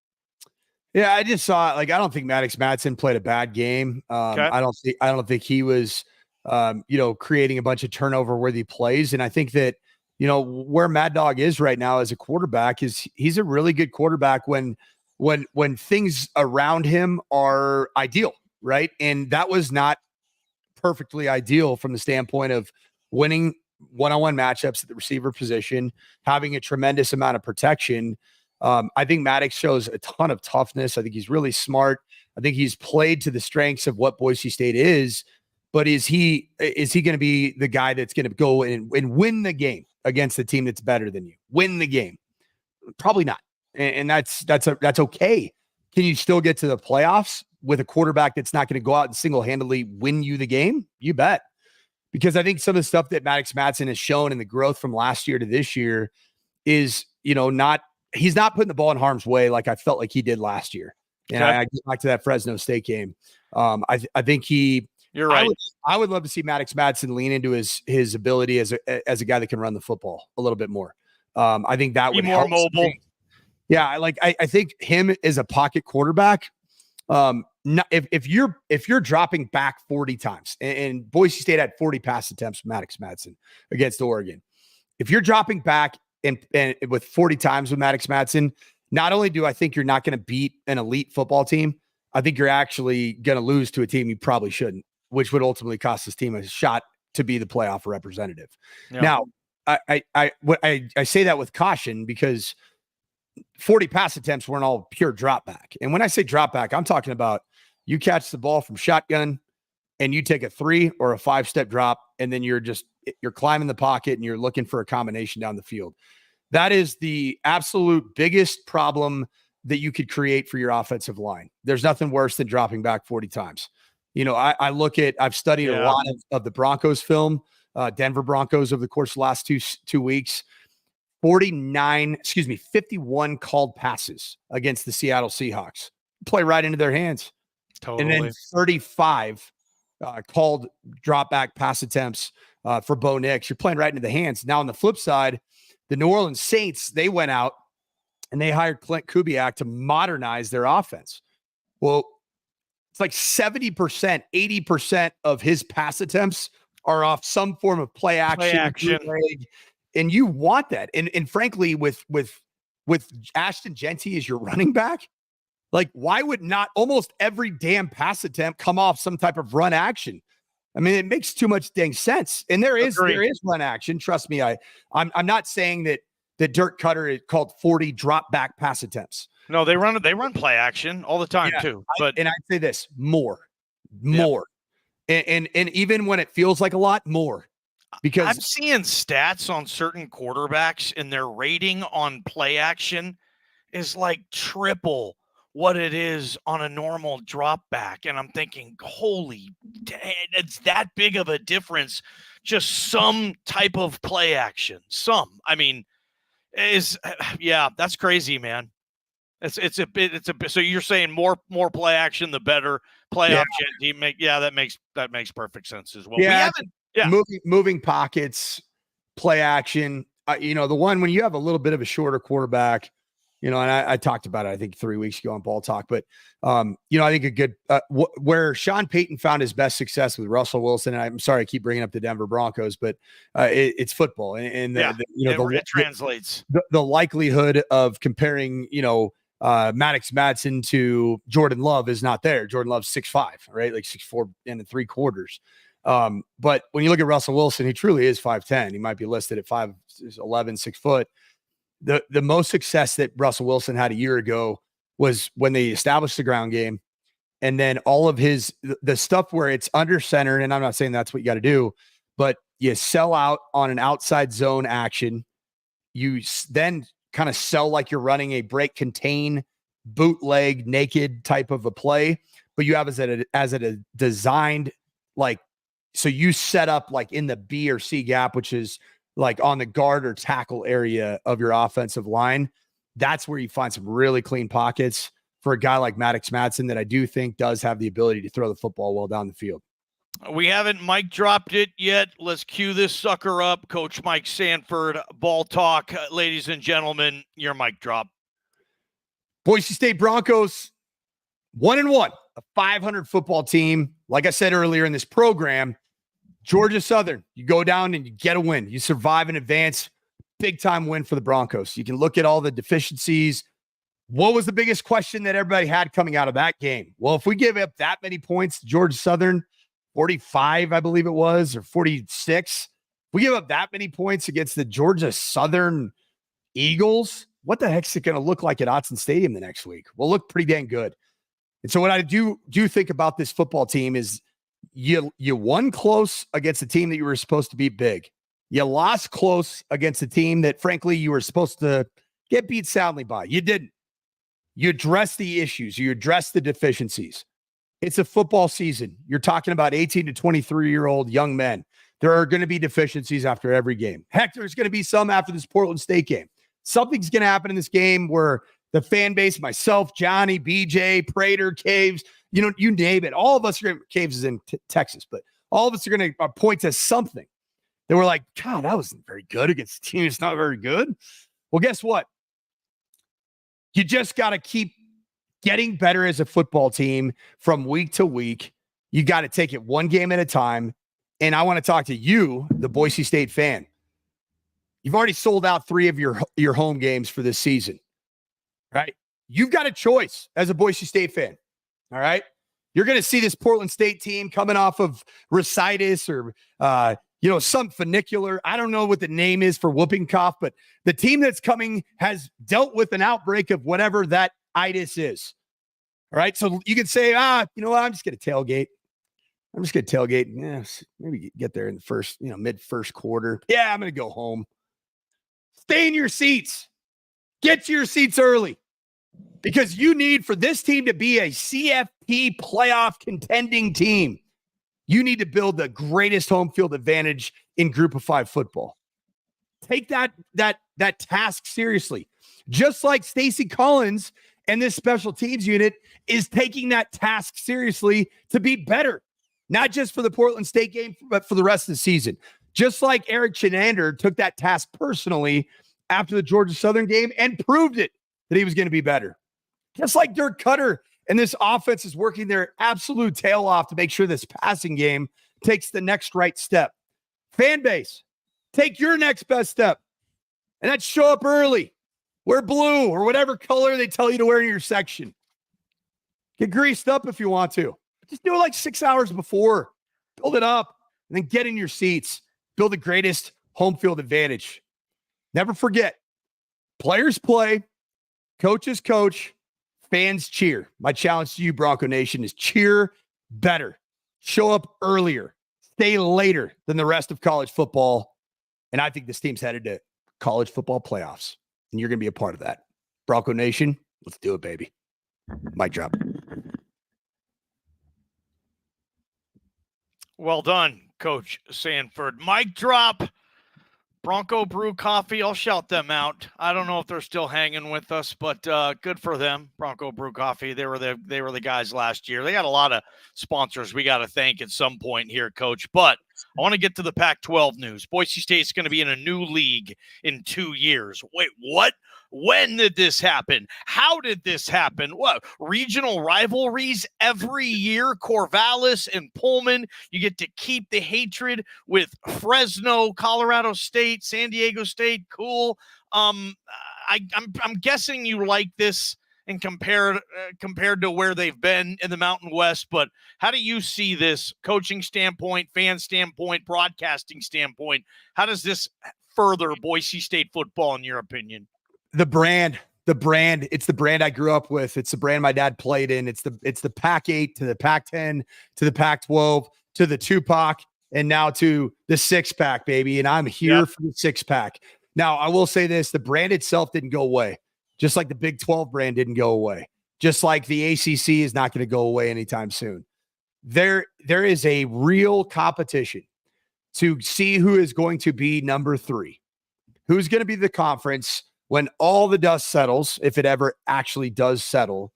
Yeah, I just saw I don't think Maddox Madsen played a bad game. Okay. I don't think he was creating a bunch of turnover worthy plays. And I think that, where Mad Dog is right now as a quarterback is he's a really good quarterback when things around him are ideal, right? And that was not perfectly ideal from the standpoint of winning one-on-one matchups at the receiver position, having a tremendous amount of protection. I think Maddox shows a ton of toughness. I think he's really smart. I think he's played to the strengths of what Boise State is, but is he going to be the guy that's going to go and win the game against a team that's better than you? Win the game? Probably not. And that's okay. Can you still get to the playoffs with a quarterback that's not going to go out and single-handedly win you the game? You bet. Because I think some of the stuff that Maddox Madsen has shown in the growth from last year to this year is, he's not putting the ball in harm's way like I felt like he did last year. And I get back to that Fresno State game. I think you're right. I would love to see Maddox Madsen lean into his ability as a guy that can run the football a little bit more. I think that would be more mobile. Yeah, I think him as a pocket quarterback. If you're dropping back 40 times, and Boise State had 40 pass attempts from Maddox Madsen against Oregon. If you're dropping back and with 40 times with Maddox Madsen, not only do I think you're not going to beat an elite football team, I think you're actually going to lose to a team you probably shouldn't, which would ultimately cost this team a shot to be the playoff representative. Yeah. Now, I say that with caution because 40 pass attempts weren't all pure drop back. And when I say drop back, I'm talking about you catch the ball from shotgun and you take a 3 or a 5-step drop, and then you're climbing the pocket and you're looking for a combination down the field. That is the absolute biggest problem that you could create for your offensive line. There's nothing worse than dropping back 40 times. I've studied a lot of the Broncos film, Denver Broncos over the course of the last two weeks. 51 called passes against the Seattle Seahawks. Play right into their hands. Totally. And then 35 called drop back pass attempts for Bo Nix. You're playing right into the hands. Now on the flip side, the New Orleans Saints, they went out and they hired Clint Kubiak to modernize their offense. Well, it's like 70%, 80% of his pass attempts are off some form of play action. And you want that. And frankly, with Ashton Genty as your running back, like why would not almost every damn pass attempt come off some type of run action? I mean, it makes too much dang sense. And there is run action. Trust me. I'm not saying that Dirk Cutter called 40 drop back pass attempts. No, they run play action all the time too. But I'd say this more. And even when it feels like a lot more. Because I'm seeing stats on certain quarterbacks and their rating on play action is like triple what it is on a normal drop back. And I'm thinking, holy, it's that big of a difference. Just some type of play action. That's crazy, man. It's a bit. So you're saying more play action, the better play option. That makes perfect sense as well. Yeah. Moving pockets, play action. The one when you have a little bit of a shorter quarterback, and I talked about it, I think 3 weeks ago on Ball Talk, but I think a good where Sean Payton found his best success with Russell Wilson. And I'm sorry I keep bringing up the Denver Broncos, but it's football, and it translates. The likelihood of comparing Maddox Madsen to Jordan Love is not there. Jordan Love's 6'5", right, like 6'4" and 3/4. But when you look at Russell Wilson, he truly is 5'10". He might be listed at 5'11", 6 foot. The most success that Russell Wilson had a year ago was when they established the ground game. And then all of the stuff where it's under center, and I'm not saying that's what you got to do, but you sell out on an outside zone action. You then kind of sell like you're running a break contain bootleg naked type of a play, but you have as a designed, like, so you set up like in the B or C gap, which is like on the guard or tackle area of your offensive line. that's where you find some really clean pockets for a guy like Maddox Madsen that I do think does have the ability to throw the football well down the field. We haven't mic dropped it yet. Let's cue this sucker up. Coach Mike Sanford, Ball Talk. Ladies and gentlemen, your mic drop. Boise State Broncos, 1-1, a 500 football team. Like I said earlier in this program, Georgia Southern, you go down and you get a win. You survive and advance. Big time win for the Broncos. You can look at all the deficiencies. What was the biggest question that everybody had coming out of that game? Well, if we give up that many points to Georgia Southern, 45, I believe it was, or 46, we give up that many points against the Georgia Southern Eagles, what the heck's it going to look like at Autzen Stadium the next week? We'll look pretty dang good. And so what I do think about this football team is you won close against a team that you were supposed to beat big. You lost close against a team that, frankly, you were supposed to get beat soundly by. You didn't. You address the issues. You address the deficiencies. It's a football season. You're talking about 18 to 23-year-old young men. There are going to be deficiencies after every game. Heck, there's going to be some after this Portland State game. Something's going to happen in this game where the fan base, myself, Johnny, BJ, Prater, Caves, you name it. All of us are going to, Caves is in Texas, but all of us are going to point to something that we're like, God, that wasn't very good against a team that's not very good. Well, guess what? You just got to keep getting better as a football team from week to week. You got to take it one game at a time. And I want to talk to you, the Boise State fan. You've already sold out 3 of your home games for this season, right? You've got a choice as a Boise State fan, all right? You're going to see this Portland State team coming off of bursitis or, some funicular. I don't know what the name is for whooping cough, but the team that's coming has dealt with an outbreak of whatever that itis is. All right. So you can say, you know what? I'm just going to tailgate. Yeah, maybe get there in the first, mid first quarter. Yeah, I'm going to go home. Stay in your seats. Get to your seats early because you need for this team to be a CFP playoff contending team. You need to build the greatest home field advantage in Group of 5 football. Take that task seriously. Just like Stacey Collins and this special teams unit is taking that task seriously to be better, not just for the Portland State game, but for the rest of the season. Just like Eric Chenander took that task personally after the Georgia Southern game and proved it that he was going to be better. Just like Dirk Cutter and this offense is working their absolute tail off to make sure this passing game takes the next right step. Fan base, take your next best step. And that's show up early. Wear blue or whatever color they tell you to wear in your section. Get greased up if you want to. Just do it like 6 hours before. Build it up and then get in your seats. Build the greatest home field advantage. Never forget, players play, coaches coach, fans cheer. My challenge to you, Bronco Nation, is cheer better. Show up earlier. Stay later than the rest of college football. And I think this team's headed to college football playoffs. And you're going to be a part of that. Bronco Nation, let's do it, baby. Mic drop. Well done, Coach Sanford. Mic drop. Bronco Brew Coffee, I'll shout them out. I don't know if they're still hanging with us, but good for them. Bronco Brew Coffee, they were the guys last year. They got a lot of sponsors we got to thank at some point here, Coach. But I want to get to the Pac-12 news. Boise State's going to be in a new league in 2 years. Wait, what? When did this happen? How did this happen? What? Regional rivalries every year? Corvallis and Pullman. You get to keep the hatred with Fresno, Colorado State, San Diego State. Cool. I'm guessing you like this and compared to where they've been in the Mountain West. But how do you see this coaching standpoint, fan standpoint, broadcasting standpoint? How does this further Boise State football, in your opinion? The brand, it's the brand I grew up with. It's the brand my dad played in. It's the Pac-8 to the Pac-10 to the Pac-12 to the 2-pack and now to the 6-pack, baby. And I'm here for the 6-pack. Now, I will say this, the brand itself didn't go away, just like the Big 12 brand didn't go away, just like the ACC is not going to go away anytime soon. There is a real competition to see who is going to be number 3, who's going to be the conference when all the dust settles, if it ever actually does settle,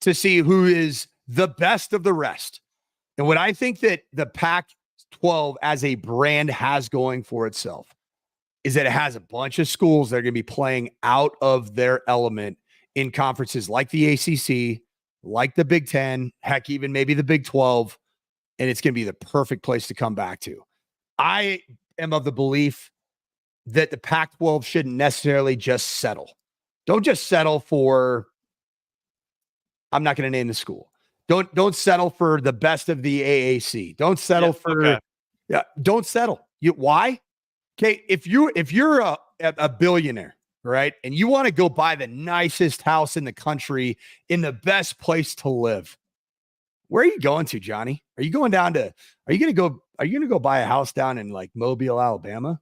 to see who is the best of the rest. And what I think that the Pac-12 as a brand has going for itself is that it has a bunch of schools that are going to be playing out of their element in conferences like the ACC, like the Big Ten, heck, even maybe the Big 12, and it's going to be the perfect place to come back to. I am of the belief that the Pac-12 shouldn't necessarily just settle. Don't just settle for, I'm not going to name the school. Don't settle for the best of the AAC. Don't settle don't settle. Why? Okay, if you're a billionaire, right, and you want to go buy the nicest house in the country in the best place to live, where are you going to, Johnny? Are you going to go buy a house down in like Mobile, Alabama?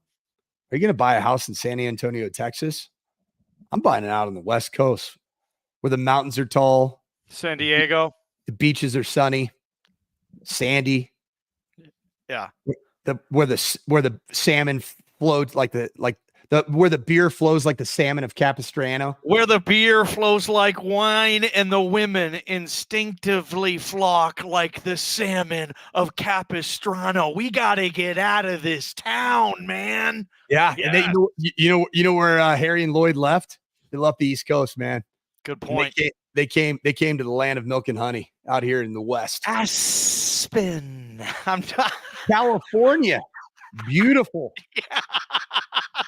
Are you going to buy a house in San Antonio, Texas? I'm buying it out on the West Coast where the mountains are tall. San Diego. The beaches are sunny, sandy. Yeah. Where the salmon flows where the beer flows like the salmon of Capistrano. Where the beer flows like wine and the women instinctively flock like the salmon of Capistrano. We got to get out of this town, man. Yeah. And then, you know where Harry and Lloyd left? They left the East Coast, man. Good point. They came to the land of milk and honey out here in the West. Aspen. California. Beautiful. Yeah.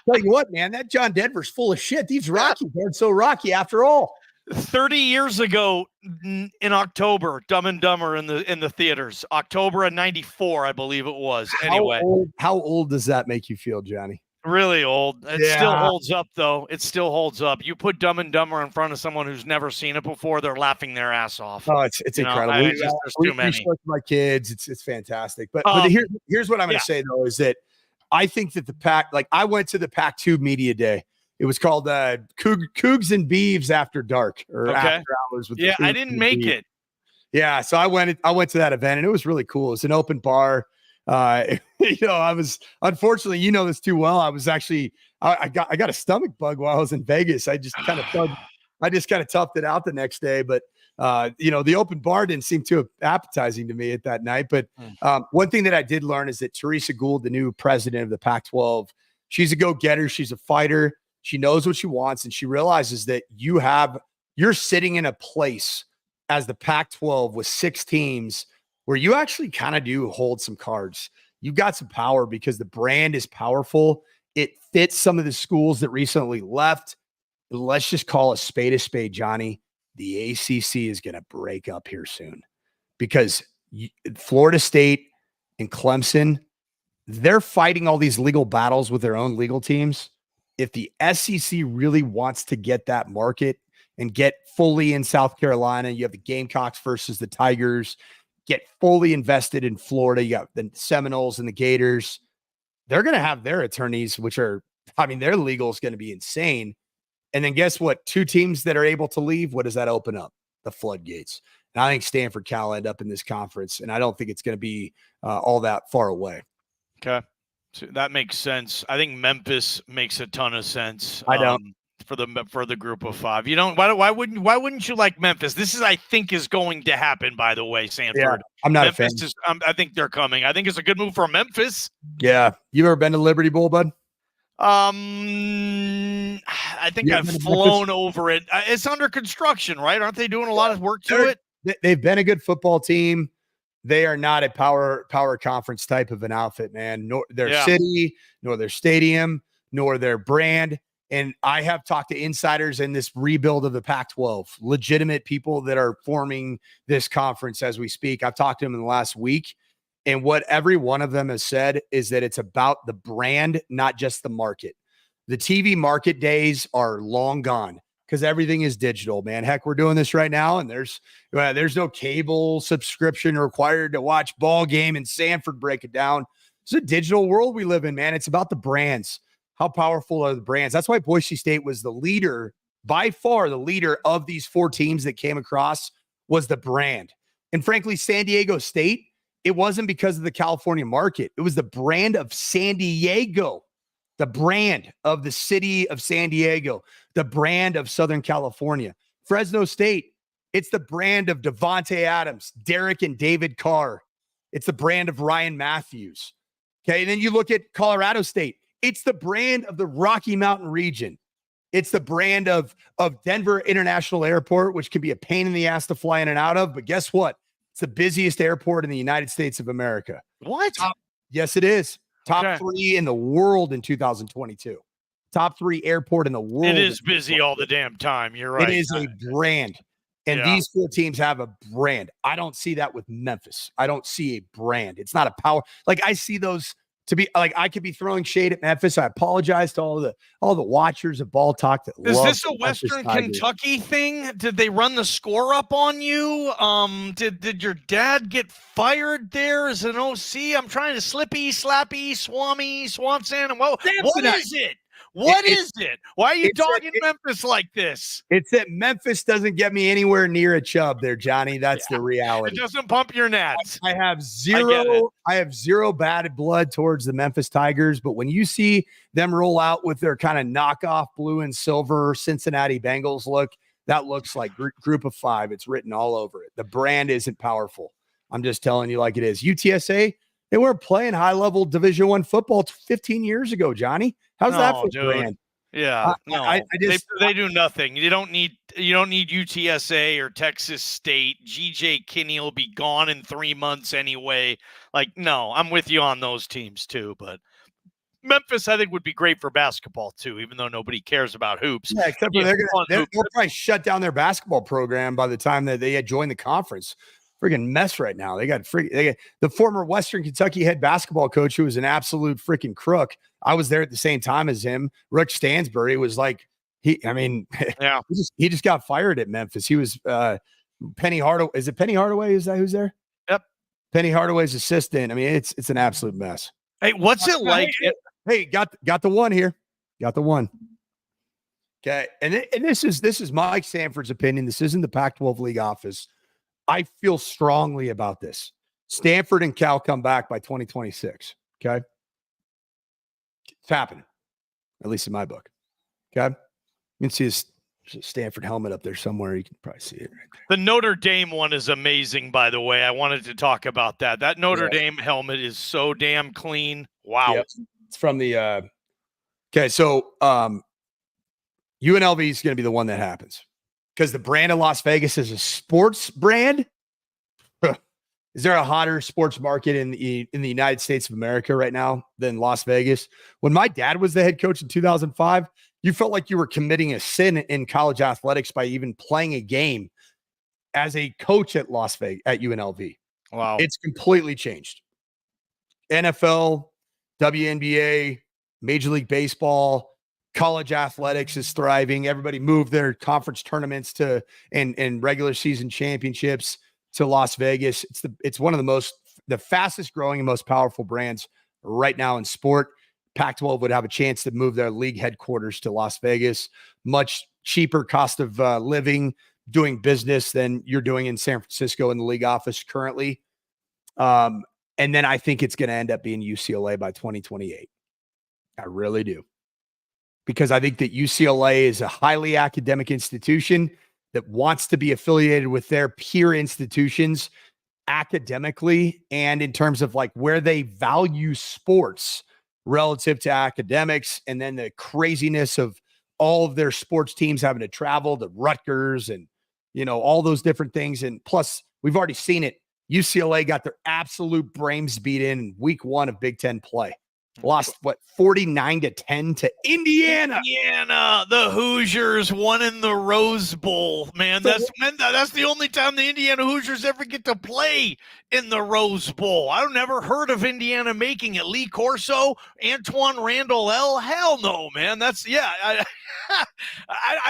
Tell you what, man, that John Denver's full of shit. These Rockies aren't so rocky after all. 30 years ago in October, Dumb and Dumber in the theaters. October of 94, I believe it was. Anyway. How old does that make you feel, Johnny? Really old. It still holds up, though. It still holds up. You put Dumb and Dumber in front of someone who's never seen it before, they're laughing their ass off. Oh, it's incredible. There's too many. We my kids. It's fantastic. But here's what I'm going to say, though, is that I think that the Pac, like I went to the Pac-2 media day. It was called Cougs and Beeves After Dark or After Hours. I didn't make it. Yeah, so I went to that event and it was really cool. It's an open bar. I was unfortunately, this too well. I was actually I got a stomach bug while I was in Vegas. I just kind of toughed it out the next day. But the open bar didn't seem too appetizing to me at that night. But one thing that I did learn is that Teresa Gould, the new president of the Pac-12, she's a go-getter. She's a fighter. She knows what she wants, and she realizes that you're sitting in a place as the Pac-12 with 6 teams where you actually kind of do hold some cards. You've got some power because the brand is powerful. It fits some of the schools that recently left. Let's just call a spade, Johnny. The ACC is going to break up here soon because Florida State and Clemson, they're fighting all these legal battles with their own legal teams. If the SEC really wants to get that market and get fully in South Carolina, you have the Gamecocks versus the Tigers, get fully invested in Florida. You got the Seminoles and the Gators. They're going to have their attorneys, their legal is going to be insane. And then guess what? 2 teams that are able to leave, what does that open up? The floodgates. And I think Stanford, Cal end up in this conference, and I don't think it's going to be all that far away. Okay. So that makes sense. I think Memphis makes a ton of sense. I don't. For the group of 5. You don't why wouldn't you like Memphis? This is going to happen, by the way, Sanford. Yeah, I'm not Memphis a fan. I think they're coming. I think it's a good move for Memphis. Yeah. You ever been to Liberty Bowl, bud? I think I've flown over it. It's under construction, right? Aren't they doing a lot of work to it? They've been a good football team. They are not a power conference type of an outfit, man. Nor their city, nor their stadium, nor their brand. And I have talked to insiders in this rebuild of the Pac-12, legitimate people that are forming this conference as we speak. I've talked to them in the last week. And what every one of them has said is that it's about the brand, not just the market. The TV market days are long gone because everything is digital, man. Heck, we're doing this right now, and there's no cable subscription required to watch ball game and Sanford break it down. It's a digital world we live in, man. It's about the brands. How powerful are the brands? That's why Boise State was the leader, by far the leader of these 4 teams that came across was the brand. And frankly, San Diego State, it wasn't because of the California market. It was the brand of San Diego. the brand of the city of San Diego, the brand of Southern California. Fresno State, it's the brand of Devontae Adams, Derek and David Carr. It's the brand of Ryan Matthews. Okay, and then you look at Colorado State. It's the brand of the Rocky Mountain region. It's the brand of Denver International Airport, which can be a pain in the ass to fly in and out of. But guess what? It's the busiest airport in the United States of America. What? Yes, it is. Top 3 in the world in 2022. Top 3 airport in the world. It is busy all the damn time. You're right. It is a brand. And these 4 teams have a brand. I don't see that with Memphis. I don't see a brand. It's not a power. Like, I see those to be like, I could be throwing shade at Memphis. I apologize to all the watchers of Ball Talk that is love this a Western Kentucky thing? Did they run the score up on you? Did your dad get fired there as an OC? I'm trying to slippy, slappy, swamp sand. What is it? What is it? Why are you dogging Memphis like this? It's that Memphis doesn't get me anywhere near a Chubb there, Johnny. That's the reality. It doesn't pump your gnats. I have zero bad blood towards the Memphis Tigers, but when you see them roll out with their kind of knockoff blue and silver Cincinnati Bengals look, that looks like group of 5. It's written all over it. The brand isn't powerful. I'm just telling you like it is. UTSA, they weren't playing high-level Division I football 15 years ago, Johnny. How's that for brand? Yeah, they do nothing. You don't need UTSA or Texas State. GJ Kinney will be gone in 3 months anyway. Like, no, I'm with you on those teams too. But Memphis, I think, would be great for basketball too, even though nobody cares about hoops. Yeah, except for they'll probably shut down their basketball program by the time that they had joined the conference. Friggin' mess right now. They got the former Western Kentucky head basketball coach who was an absolute freaking crook. I was there at the same time as him. Rick Stansbury was like, he just got fired at Memphis. He was Penny Hardaway. Is it Penny Hardaway? Is that who's there? Yep. Penny Hardaway's assistant. I mean, it's an absolute mess. Hey, what's it like? Hey, got the one here. Got the one. Okay. And this is Mike Sanford's opinion. This isn't the Pac-12 league office. I feel strongly about this. Stanford and Cal come back by 2026. Okay. It's happening, at least in my book. Okay. You can see this Stanford helmet up there somewhere. You can probably see it right there. The Notre Dame one is amazing, by the way. I wanted to talk about that. That Notre Dame helmet is so damn clean. Wow. Yep. It's from the okay. So UNLV is going to be the one that happens. Because the brand of Las Vegas is a sports brand. Is there a hotter sports market in the United States of America right now than Las Vegas? When my dad was the head coach in 2005, you felt like you were committing a sin in college athletics by even playing a game as a coach at Las Vegas at UNLV. Wow. It's completely changed. NFL, WNBA, Major League Baseball, college athletics is thriving. Everybody moved their conference tournaments to and regular season championships to Las Vegas. It's one of the fastest growing and most powerful brands right now in sport. Pac-12 would have a chance to move their league headquarters to Las Vegas. Much cheaper cost of living, doing business than you're doing in San Francisco in the league office currently. And then I think it's going to end up being UCLA by 2028. I really do. Because I think that UCLA is a highly academic institution that wants to be affiliated with their peer institutions academically and in terms of like where they value sports relative to academics, and then the craziness of all of their sports teams having to travel to Rutgers and, all those different things. And plus, we've already seen it. UCLA got their absolute brains beat in week 1 of Big Ten play. Lost 49-10 to Indiana. The Hoosiers won in the Rose Bowl. Man, that's the only time the Indiana Hoosiers ever get to play in the Rose Bowl. I've never heard of Indiana making it. Lee Corso, Antoine Randall L. Hell no, man. I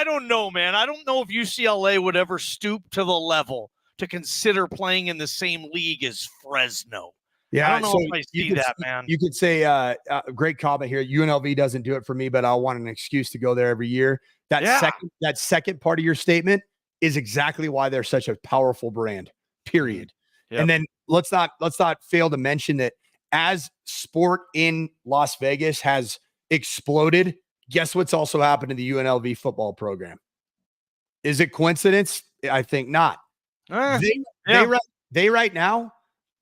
don't know, man. I don't know if UCLA would ever stoop to the level to consider playing in the same league as Fresno. Yeah, I don't know if I see that, man. You could say a great comment here. UNLV doesn't do it for me, but I'll want an excuse to go there every year. That second part of your statement is exactly why they're such a powerful brand. Period. Yep. And then let's not fail to mention that as sport in Las Vegas has exploded. Guess what's also happened to the UNLV football program? Is it coincidence? I think not. They right now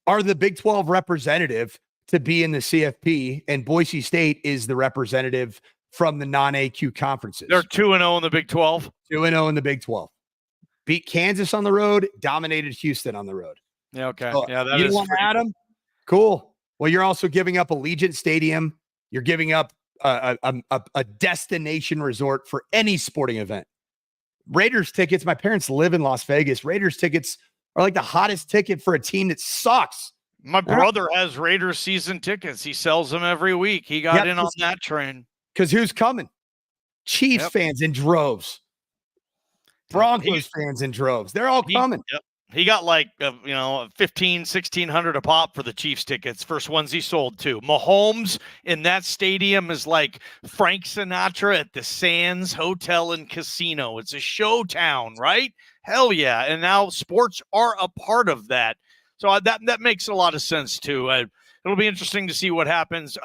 are the Big 12 representative to be in the CFP, and Boise State is the representative from the non-AQ conferences. They're 2-0 in the Big 12. 2-0 in the Big 12. Beat Kansas on the road, dominated Houston on the road. Yeah, okay. So, yeah, that you is want to add them? Cool. Well, you're also giving up Allegiant Stadium. You're giving up a destination resort for any sporting event. Raiders tickets. My parents live in Las Vegas. Raiders tickets are like the hottest ticket for a team that sucks. My brother has Raiders season tickets. He sells them every week. He got in on that train. Because who's coming? Chiefs fans in droves. Broncos fans in droves. They're all coming. He got like, $1,500-$1,600 a pop for the Chiefs tickets. First ones he sold too. Mahomes in that stadium is like Frank Sinatra at the Sands Hotel and Casino. It's a show town, right? Hell yeah. And now sports are a part of that. So that makes a lot of sense too. It'll be interesting to see what happens.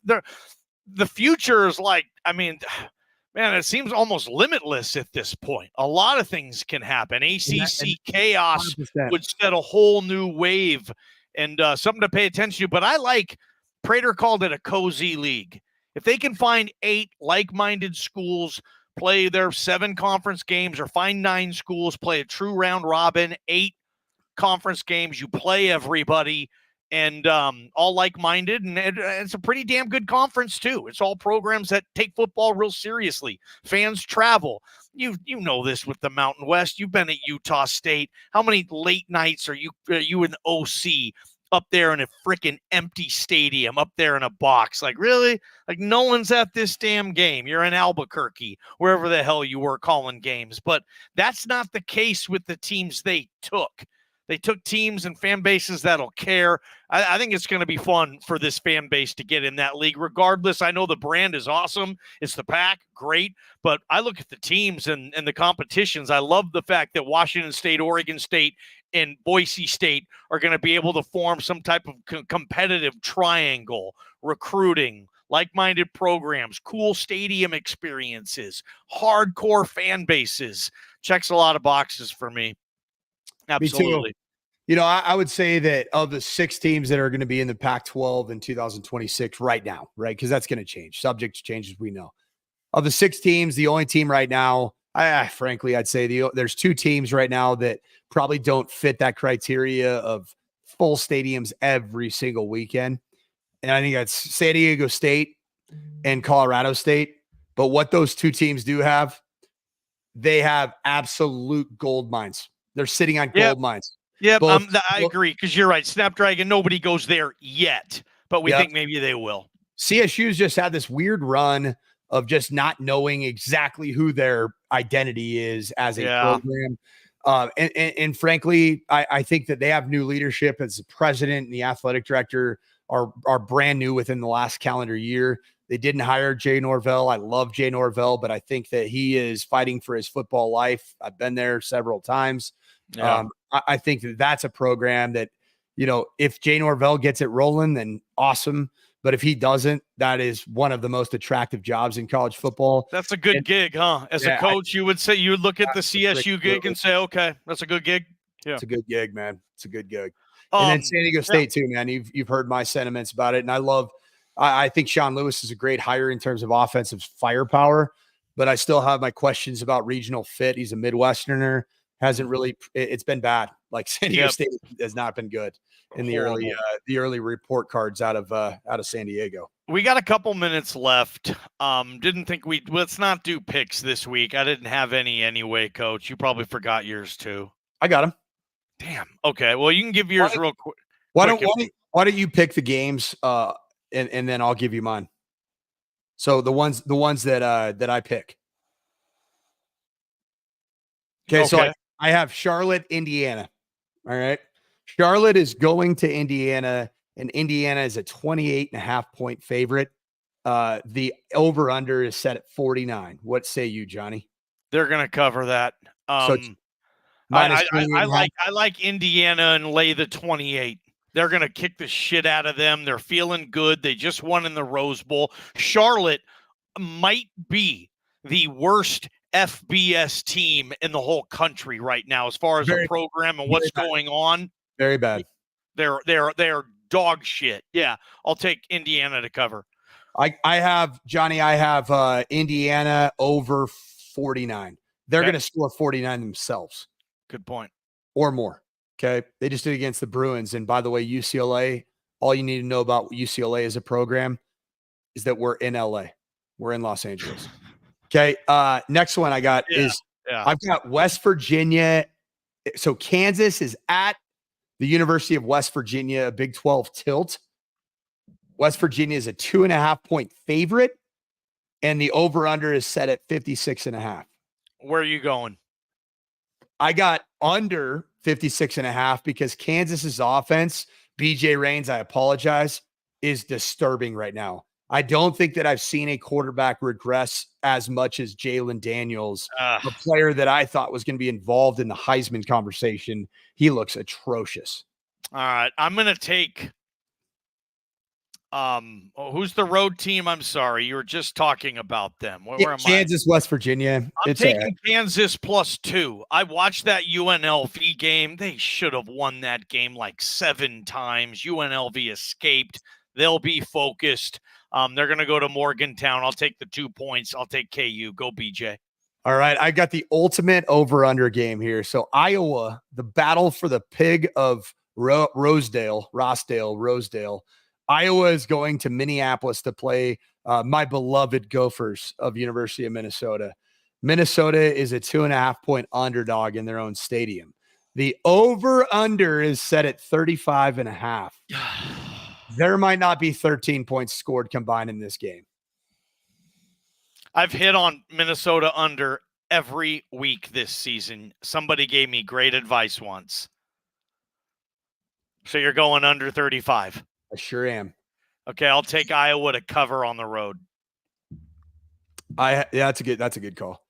The future is like, man, it seems almost limitless at this point. A lot of things can happen. ACC chaos 100%. Would set a whole new wave and something to pay attention to. But I like, Prater called it a cozy league. If they can find 8 like-minded schools, play their 7 conference games, or find 9 schools, play a true round robin, 8 conference games, you play everybody, and all like-minded, and it's a pretty damn good conference too. It's all programs that take football real seriously. Fans travel. You know this with the Mountain West. You've been at Utah State. How many late nights are you in OC up there in a freaking empty stadium, up there in a box? Like, really? Like, no one's at this damn game. You're in Albuquerque, wherever the hell you were calling games. But that's not the case with the teams they took. They took teams and fan bases that'll care. I think it's going to be fun for this fan base to get in that league. Regardless, I know the brand is awesome. It's the Pac, great. But I look at the teams and the competitions. I love the fact that Washington State, Oregon State, and Boise State are going to be able to form some type of competitive triangle, recruiting, like-minded programs, cool stadium experiences, hardcore fan bases. Checks a lot of boxes for me. Absolutely. Me too. I would say that of the 6 teams that are going to be in the Pac-12 in 2026 right now, right? Because that's going to change. Subject to change, as we know. Of the 6 teams, the only team right now, frankly, I'd say there's 2 teams right now that probably don't fit that criteria of full stadiums every single weekend. And I think that's San Diego State and Colorado State. But what those 2 teams do have, they have absolute gold mines. They're sitting on gold mines. Yeah, I agree, because you're right. Snapdragon, nobody goes there yet, but we think maybe they will. CSU's just had this weird run of just not knowing exactly who their identity is as a program. And frankly, I think that they have new leadership as the president and the athletic director are brand new within the last calendar year. They didn't hire Jay Norvell. I love Jay Norvell, but I think that he is fighting for his football life. I've been there several times. Yeah. I think that that's a program that, if Jay Norvell gets it rolling, then awesome. But if he doesn't, that is one of the most attractive jobs in college football. That's a good gig, huh? As a coach, you would look at the CSU gig and say, okay, that's a good gig. Yeah. It's a good gig, man. It's a good gig. And then San Diego State too, man. You've heard my sentiments about it. And I think Sean Lewis is a great hire in terms of offensive firepower, but I still have my questions about regional fit. He's a Midwesterner. It's been bad. Like San Diego State has not been good in the early report cards out of San Diego. We got a couple minutes left. Didn't think let's not do picks this week. I didn't have any anyway, Coach. You probably forgot yours too. I got them. Damn. Okay. Well, you can give yours real quick. Why don't you pick the games? And then I'll give you mine. So the ones that I pick. Okay. So I have Charlotte, Indiana. All right. Charlotte is going to Indiana, and Indiana is a 28.5-point favorite. The over-under is set at 49. What say you, Johnny? They're going to cover that. I like Indiana and lay the 28. They're going to kick the shit out of them. They're feeling good. They just won in the Rose Bowl. Charlotte might be the worst FBS team in the whole country right now as far as a program and what's going on. Very bad. They're dog shit. Yeah, I'll take Indiana to cover. I have Indiana over 49. They're going to score 49 themselves. Good point. Or more. Okay. They just did against the Bruins. And by the way, UCLA, all you need to know about UCLA as a program is that we're in LA. We're in Los Angeles. Okay. Next one I got I've got West Virginia. So Kansas is at the University of West Virginia, a Big 12 tilt. West Virginia is a 2.5-point favorite, and the over-under is set at 56.5. Where are you going? I got under 56.5 because Kansas's offense, BJ Raines, I apologize, is disturbing right now. I don't think that I've seen a quarterback regress as much as Jalen Daniels, a player that I thought was going to be involved in the Heisman conversation. He looks atrocious. All right. I'm going to take who's the road team? I'm sorry. You were just talking about them. Where am Kansas, West Virginia. I'm taking Kansas +2. I watched that UNLV game. They should have won that game like 7 times. UNLV escaped. They'll be focused. They're going to go to Morgantown. I'll take the 2 points. I'll take KU. Go BJ. All right. I got the ultimate over-under game here. So Iowa, the battle for the pig of Rosedale. Iowa is going to Minneapolis to play my beloved Gophers of University of Minnesota. Minnesota is a 2.5-point underdog in their own stadium. The over-under is set at 35.5. There might not be 13 points scored combined in this game. I've hit on Minnesota under every week this season. Somebody gave me great advice once. So you're going under 35. I sure am. Okay, I'll take Iowa to cover on the road. That's a good call.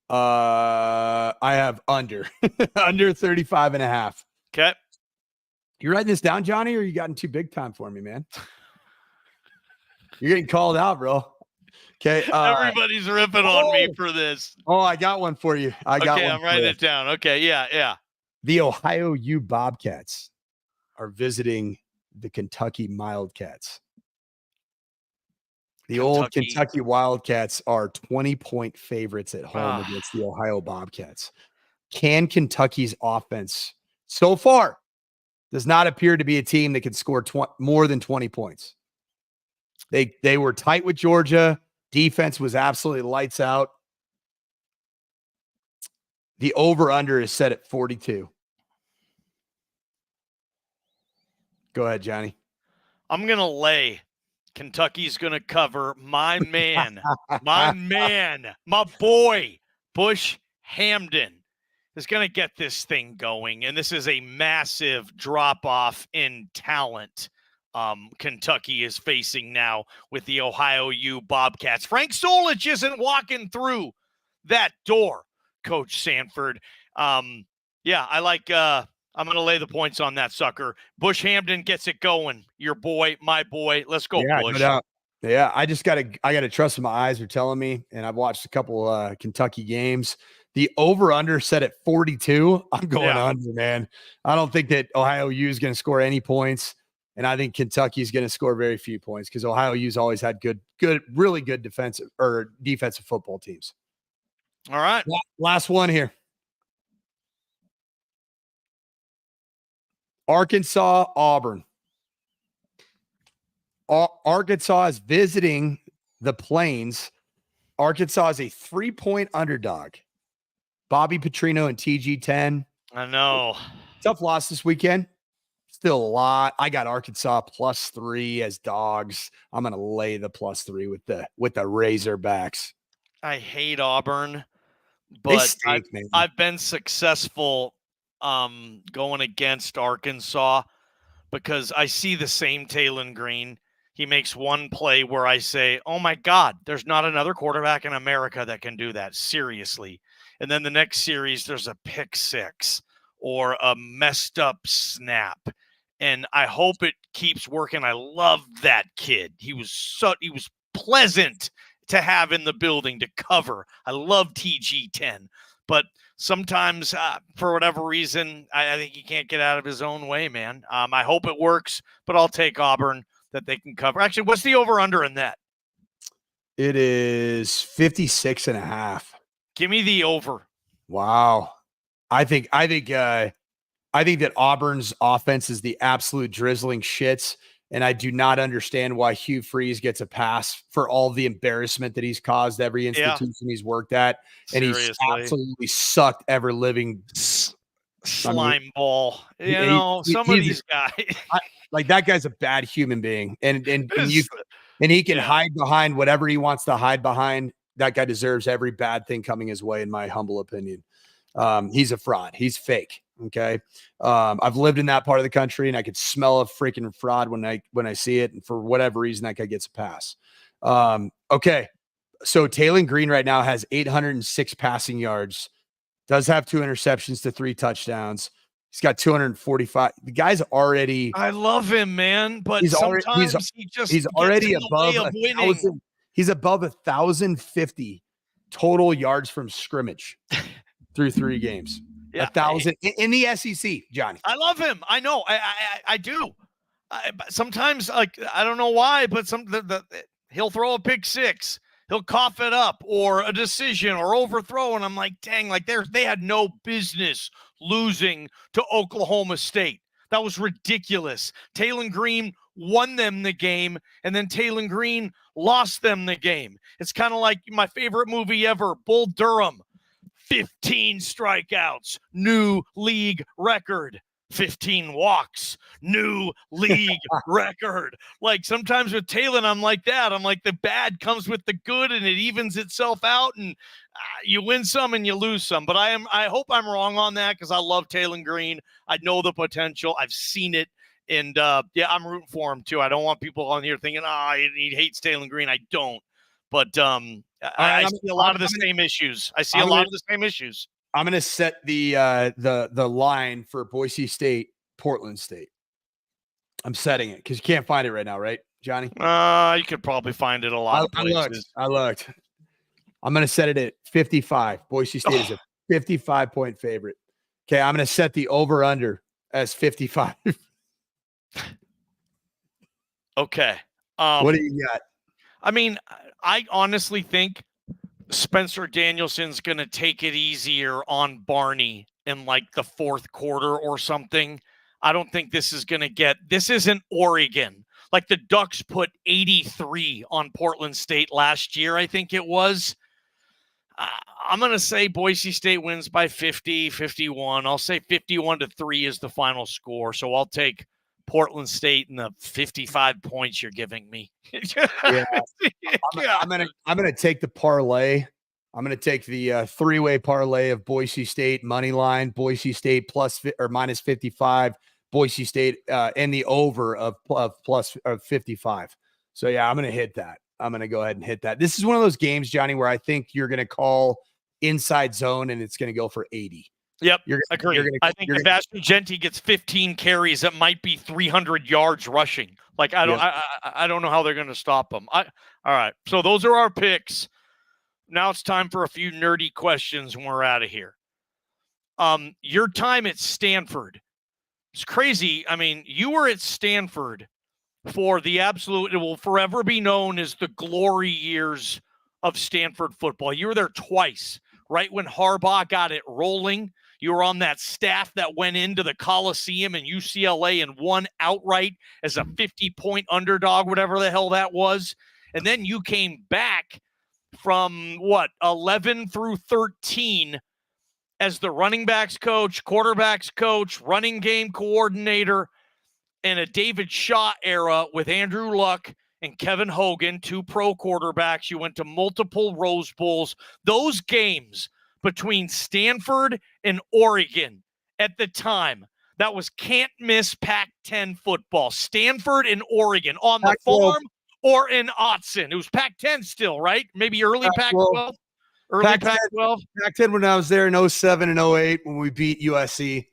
I have under 35.5. Okay. You writing this down, Johnny, or you gotten too big time for me, man? You're getting called out, bro. Okay. Everybody's ripping on me for this. Oh, I got one for you. I'm writing it down. Okay, yeah. The Ohio U Bobcats are visiting the Kentucky Wildcats. The old Kentucky Wildcats are 20-point favorites at home against the Ohio Bobcats. Can Kentucky's offense so far does not appear to be a team that can score more than 20 points. They were tight with Georgia. Defense was absolutely lights out. The over-under is set at 42. Go ahead, Johnny. I'm going to lay. Kentucky's going to cover. My man, my boy, Bush Hamden is going to get this thing going. And this is a massive drop-off in talent Kentucky is facing now with the Ohio U Bobcats. Frank Solich isn't walking through that door, Coach Sanford. I like I'm going to lay the points on that sucker. Bush Hamden gets it going. Your boy, my boy. Let's go, Bush. No doubt. Yeah, I got to trust what my eyes are telling me, and I've watched a couple Kentucky games. The over-under set at 42. I'm going under, man. I don't think that Ohio U is going to score any points, and I think Kentucky is going to score very few points because Ohio U's always had really good defensive football teams. All right. Last one here. Arkansas, Auburn. Arkansas is visiting the Plains. Arkansas is a 3-point underdog. Bobby Petrino and TG10. I know. Tough loss this weekend. Still a lot. I got Arkansas +3 as dogs. I'm going to lay the +3 with the Razorbacks. I hate Auburn, but I've been successful going against Arkansas because I see the same Taylon Green. He makes one play where I say, oh my God, there's not another quarterback in America that can do that. Seriously. And then the next series, there's a pick six or a messed up snap. and I hope it keeps working. I love that kid. He was pleasant to have in the building to cover. I love TG10, but sometimes for whatever reason, I think he can't get out of his own way, man. I hope it works, but I'll take Auburn that they can cover. Actually, what's the over-under in that? It is 56.5. Give me the over. Wow. I think that Auburn's offense is the absolute drizzling shits, and I do not understand why Hugh Freeze gets a pass for all the embarrassment that he's caused every institution he's worked at, and Seriously. he's absolutely sucked ever living slime ball. Some of these guys. Like that guy's a bad human being, and he can hide behind whatever he wants to hide behind. That guy deserves every bad thing coming his way, in my humble opinion. He's a fraud. He's fake. Okay. I've lived in that part of the country, and I could smell a freaking fraud when I see it. And for whatever reason, that guy gets a pass. Okay. So Taylon Green right now has 806 passing yards, does have 2 interceptions to 3 touchdowns. He's got 245. The guy's already. I love him, man, but he's he's already above 1,000. He's above 1,050 total yards from scrimmage through 3 games. Yeah, 1,000 in the SEC, Johnny. I love him. I know. I do. Sometimes, like, I don't know why, but he'll throw a pick six. He'll cough it up, or a decision, or overthrow, and I'm like, dang, like they had no business losing to Oklahoma State. That was ridiculous. Taylon Green won them the game, and then Taylon Green lost them the game. It's kind of like my favorite movie ever, Bull Durham. 15 strikeouts, new league record. 15 walks, new league record. Like sometimes with Taylon, I'm like that. I'm like the bad comes with the good, and it evens itself out, and you win some and you lose some. But I hope I'm wrong on that, because I love Taylon Green. I know the potential. I've seen it. And I'm rooting for him too. I don't want people on here thinking, he hates Taylon Green. I don't. But I see a lot of the same issues. I'm going to set the line for Boise State, Portland State. I'm setting it because you can't find it right now, right, Johnny? You could probably find it a lot of places. I looked. I'm going to set it at 55. Boise State is a 55-point favorite. Okay, I'm going to set the over-under as 55. Okay. What do you got? I mean, I honestly think Spencer Danielson's going to take it easier on Barney in like the fourth quarter or something. I don't think this isn't Oregon. Like the Ducks put 83 on Portland State last year, I think it was. I'm going to say Boise State wins by 50, 51. I'll say 51-3 is the final score. So I'll take Portland State and the 55 points you're giving me. I'm gonna take the parlay. I'm gonna take the 3-way parlay of Boise State money line, Boise State plus or minus 55, Boise State and the over of plus 55. So yeah, I'm gonna hit that. I'm gonna go ahead and hit that. This is one of those games, Johnny, where I think you're gonna call inside zone and it's gonna go for 80. Yep, agreed. I think if Ashton Genty gets 15 carries, that might be 300 yards rushing. Like I don't know how they're going to stop them. All right, so those are our picks. Now it's time for a few nerdy questions when we're out of here. Your time at Stanford. It's crazy. I mean, you were at Stanford for the absolute, it will forever be known as the glory years of Stanford football. You were there twice, right when Harbaugh got it rolling. You were on that staff that went into the Coliseum and UCLA and won outright as a 50-point underdog, whatever the hell that was. And then you came back from 11 through 13 as the running backs coach, quarterbacks coach, running game coordinator, and a David Shaw era with Andrew Luck and Kevin Hogan, 2 pro quarterbacks. You went to multiple Rose Bowls. Those games between Stanford and Oregon at the time, that was can't miss Pac-10 football. Stanford and Oregon on the farm or in Autzen. It was Pac-10 still, right? Maybe early Pac-12? Early Pac-12? Pac-10 when I was there in 07 and 08 when we beat USC.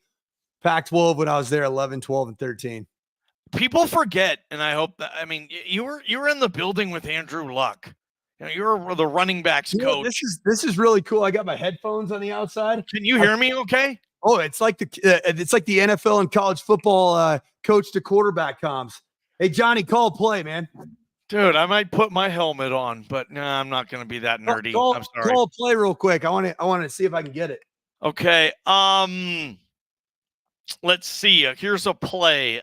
Pac-12 when I was there 11, 12, and 13. People forget, and I hope that, I mean, you were in the building with Andrew Luck. You were the running backs coach. This is really cool. I got my headphones on the outside. Can you hear me okay? Oh, it's like the NFL and college football coach to quarterback comms. Hey, Johnny, call play, man. Dude, I might put my helmet on, but no, I'm not going to be that nerdy. I'm sorry. Call play real quick. I want to see if I can get it. Okay. Let's see. Here's a play.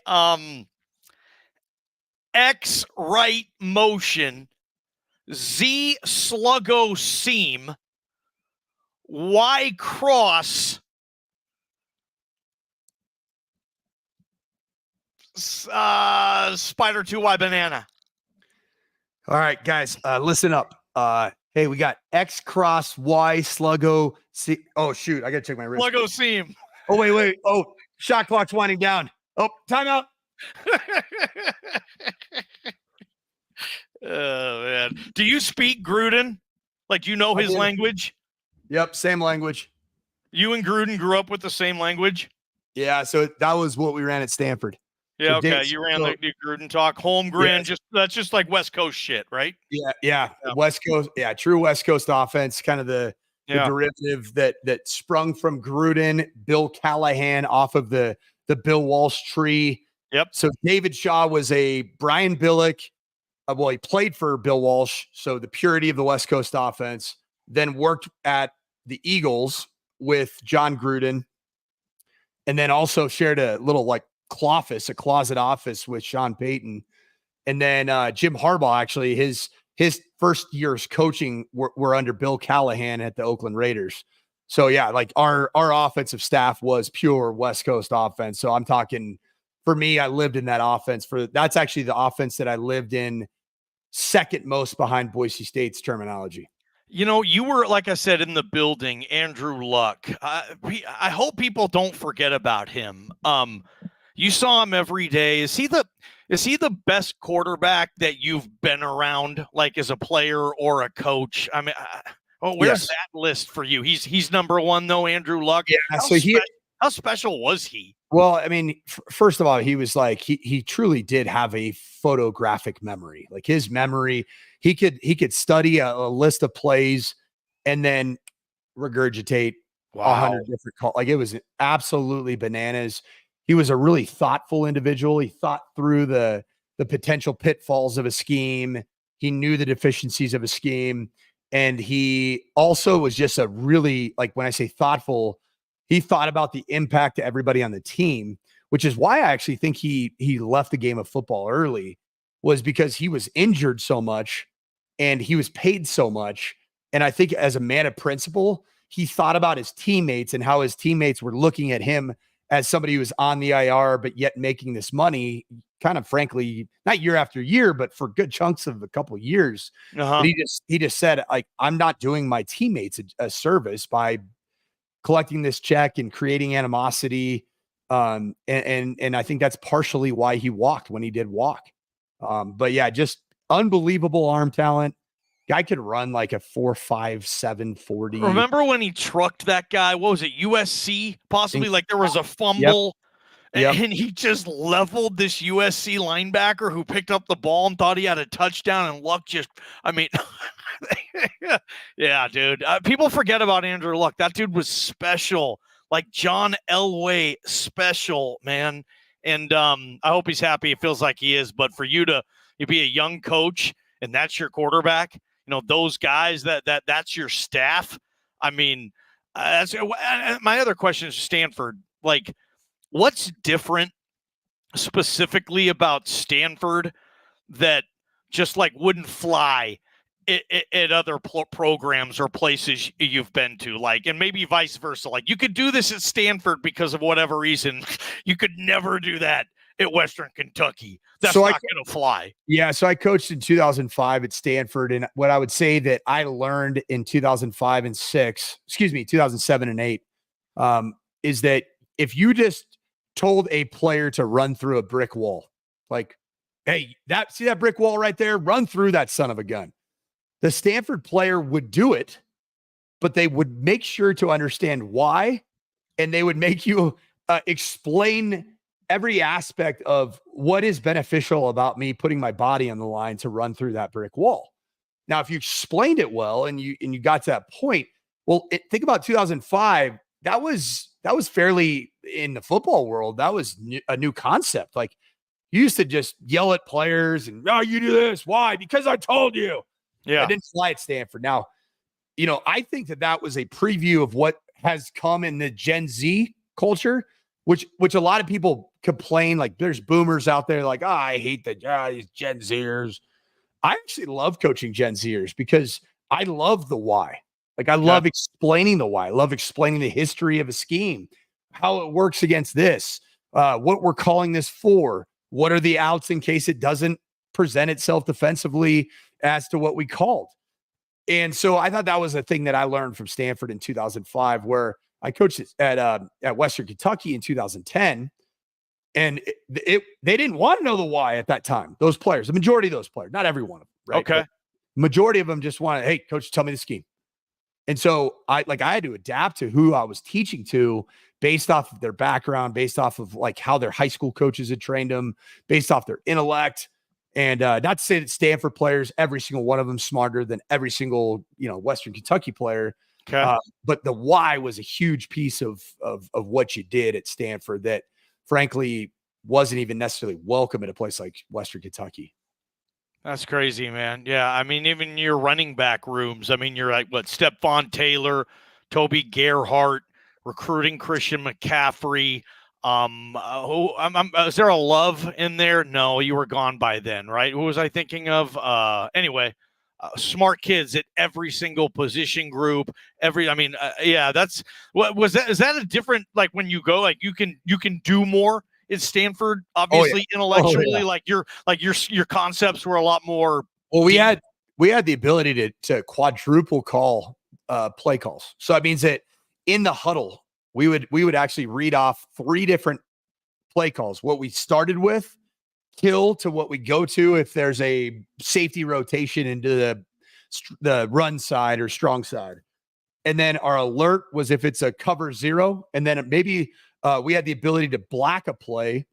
X right motion, Z sluggo seam, Y cross, spider 2Y banana. All right, guys, listen up. Hey, we got X cross Y sluggo C. Oh shoot, I gotta check my wrist. Sluggo seam. Oh wait. Oh, shot clock's winding down. Oh, timeout. Oh man, do you speak Gruden? Like, do you know his language? Yep, same language. You and Gruden grew up with the same language? Yeah, so that was what we ran at Stanford. Yeah, okay. You ran the Gruden talk, Holmgren. Yeah. That's just like West Coast shit, right? Yeah. West Coast, true West Coast offense, kind of the derivative that sprung from Gruden, Bill Callahan off of the Bill Walsh tree. Yep. So David Shaw was a Brian Billick. He played for Bill Walsh, so the purity of the West Coast offense. Then worked at the Eagles with John Gruden, and then also shared a little a closet office with Sean Payton. And then Jim Harbaugh, actually, his first years coaching were under Bill Callahan at the Oakland Raiders. So yeah, our offensive staff was pure West Coast offense. So I'm talking, for me, I lived in that offense. That's actually the offense that I lived in second most behind Boise State's terminology. You know, you were, like I said, in the building, Andrew Luck. I hope people don't forget about him. You saw him every day. Is he the best quarterback that you've been around, like as a player or a coach? I mean, where's that list for you? He's number one though, Andrew Luck. Yeah. How special was he? Well, I mean, first of all, he was he truly did have a photographic memory. Like his memory, he could study a list of plays and then regurgitate 100 different calls. Like, it was absolutely bananas. He was a really thoughtful individual. He thought through the potential pitfalls of a scheme. He knew the deficiencies of a scheme. And he also was just a really, when I say thoughtful, he thought about the impact to everybody on the team, which is why I actually think he left the game of football early, was because he was injured so much and he was paid so much. And I think as a man of principle, he thought about his teammates and how his teammates were looking at him as somebody who was on the IR, but yet making this money, kind of frankly, not year after year, but for good chunks of a couple of years. But he just said, I'm not doing my teammates a service by collecting this check and creating animosity. And I think that's partially why he walked when he did walk. But yeah, just unbelievable arm talent. Guy could run like a 4.5, 7.40. Remember when he trucked that guy? What was it? USC? Possibly, there was a fumble. Yep. And he just leveled this USC linebacker who picked up the ball and thought he had a touchdown, and Luck yeah, dude. People forget about Andrew Luck. That dude was special, like John Elway special, man. And I hope he's happy. It feels like he is. But for you be a young coach and that's your quarterback, those guys that's your staff. I mean, my other question is Stanford. What's different specifically about Stanford that just wouldn't fly at other programs or places you've been to, and maybe vice versa? You could do this at Stanford because of whatever reason. You could never do that at Western Kentucky. That's not going to fly. Yeah. So I coached in 2005 at Stanford. And what I would say that I learned in 2007 and 8, is that if you just told a player to run through a brick wall, hey, see that brick wall right there? Run through that son of a gun. The Stanford player would do it, but they would make sure to understand why, and they would make you explain every aspect of what is beneficial about me putting my body on the line to run through that brick wall. Now, if you explained it well and you got to that point, well, think about 2005. That was fairly in the football world. That was a new concept. Like, you used to just yell at players and, "No, you do this. Why? Because I told you." Yeah. I didn't fly at Stanford. Now, I think that was a preview of what has come in the Gen Z culture, which a lot of people complain. Like, there's boomers out there like, I hate these Gen Zers. I actually love coaching Gen Zers because I love the why. Like, I love explaining the why. I love explaining the history of a scheme, how it works against this, what we're calling this for, what are the outs in case it doesn't present itself defensively as to what we called. And so I thought that was a thing that I learned from Stanford in 2005, where I coached at Western Kentucky in 2010. And they didn't want to know the why at that time. Those players, the majority of those players, not every one of them, right? Okay. But majority of them just wanted, hey, coach, tell me the scheme. And so I had to adapt to who I was teaching to based off of their background, based off of like how their high school coaches had trained them, based off their intellect. And not to say that Stanford players, every single one of them smarter than every single, Western Kentucky player. Okay. But the why was a huge piece of what you did at Stanford that, frankly, wasn't even necessarily welcome at a place like Western Kentucky. That's crazy, man. Yeah, I mean, even your running back rooms. I mean, you're like, Stephon Taylor, Toby Gerhart, recruiting Christian McCaffrey. Is there a Love in there? No, you were gone by then, right? Who was I thinking of? Anyway, smart kids at every single position group. That's what was that? Is that a different, like, when you go, like, you can do more at Stanford, obviously, intellectually, like your concepts were a lot more. Well, we had the ability to quadruple call play calls. So it means that in the huddle, we would actually read off 3 different play calls. What we started with, kill, to what we go to if there's a safety rotation into the run side or strong side. And then our alert was if it's a cover 0. And then maybe we had the ability to black a play,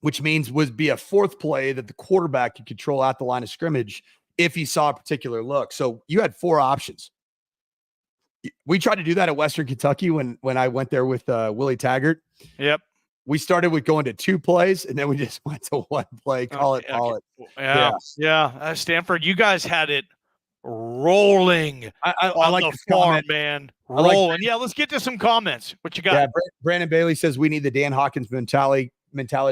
which means would be a 4th play that the quarterback could control at the line of scrimmage if he saw a particular look. So you had 4 options. We tried to do that at Western Kentucky when I went there with Willie Taggart. Yep. We started with going to 2 plays, and then we just went to 1 play. Call it. Yeah. Stanford, you guys had it rolling. I like the farm, man. Rolling. Let's get to some comments. What you got? Yeah, Brandon Bailey says we need the Dan Hawkins mentality.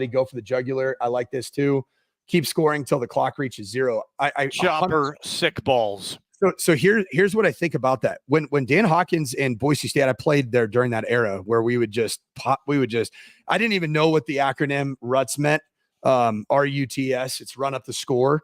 Go for the jugular. I like this too. Keep scoring till the clock reaches 0. Chopper sick balls. So here's what I think about that. When Dan Hawkins and Boise State, I played there during that era where we would just I didn't even know what the acronym RUTS meant. RUTS, it's run up the score.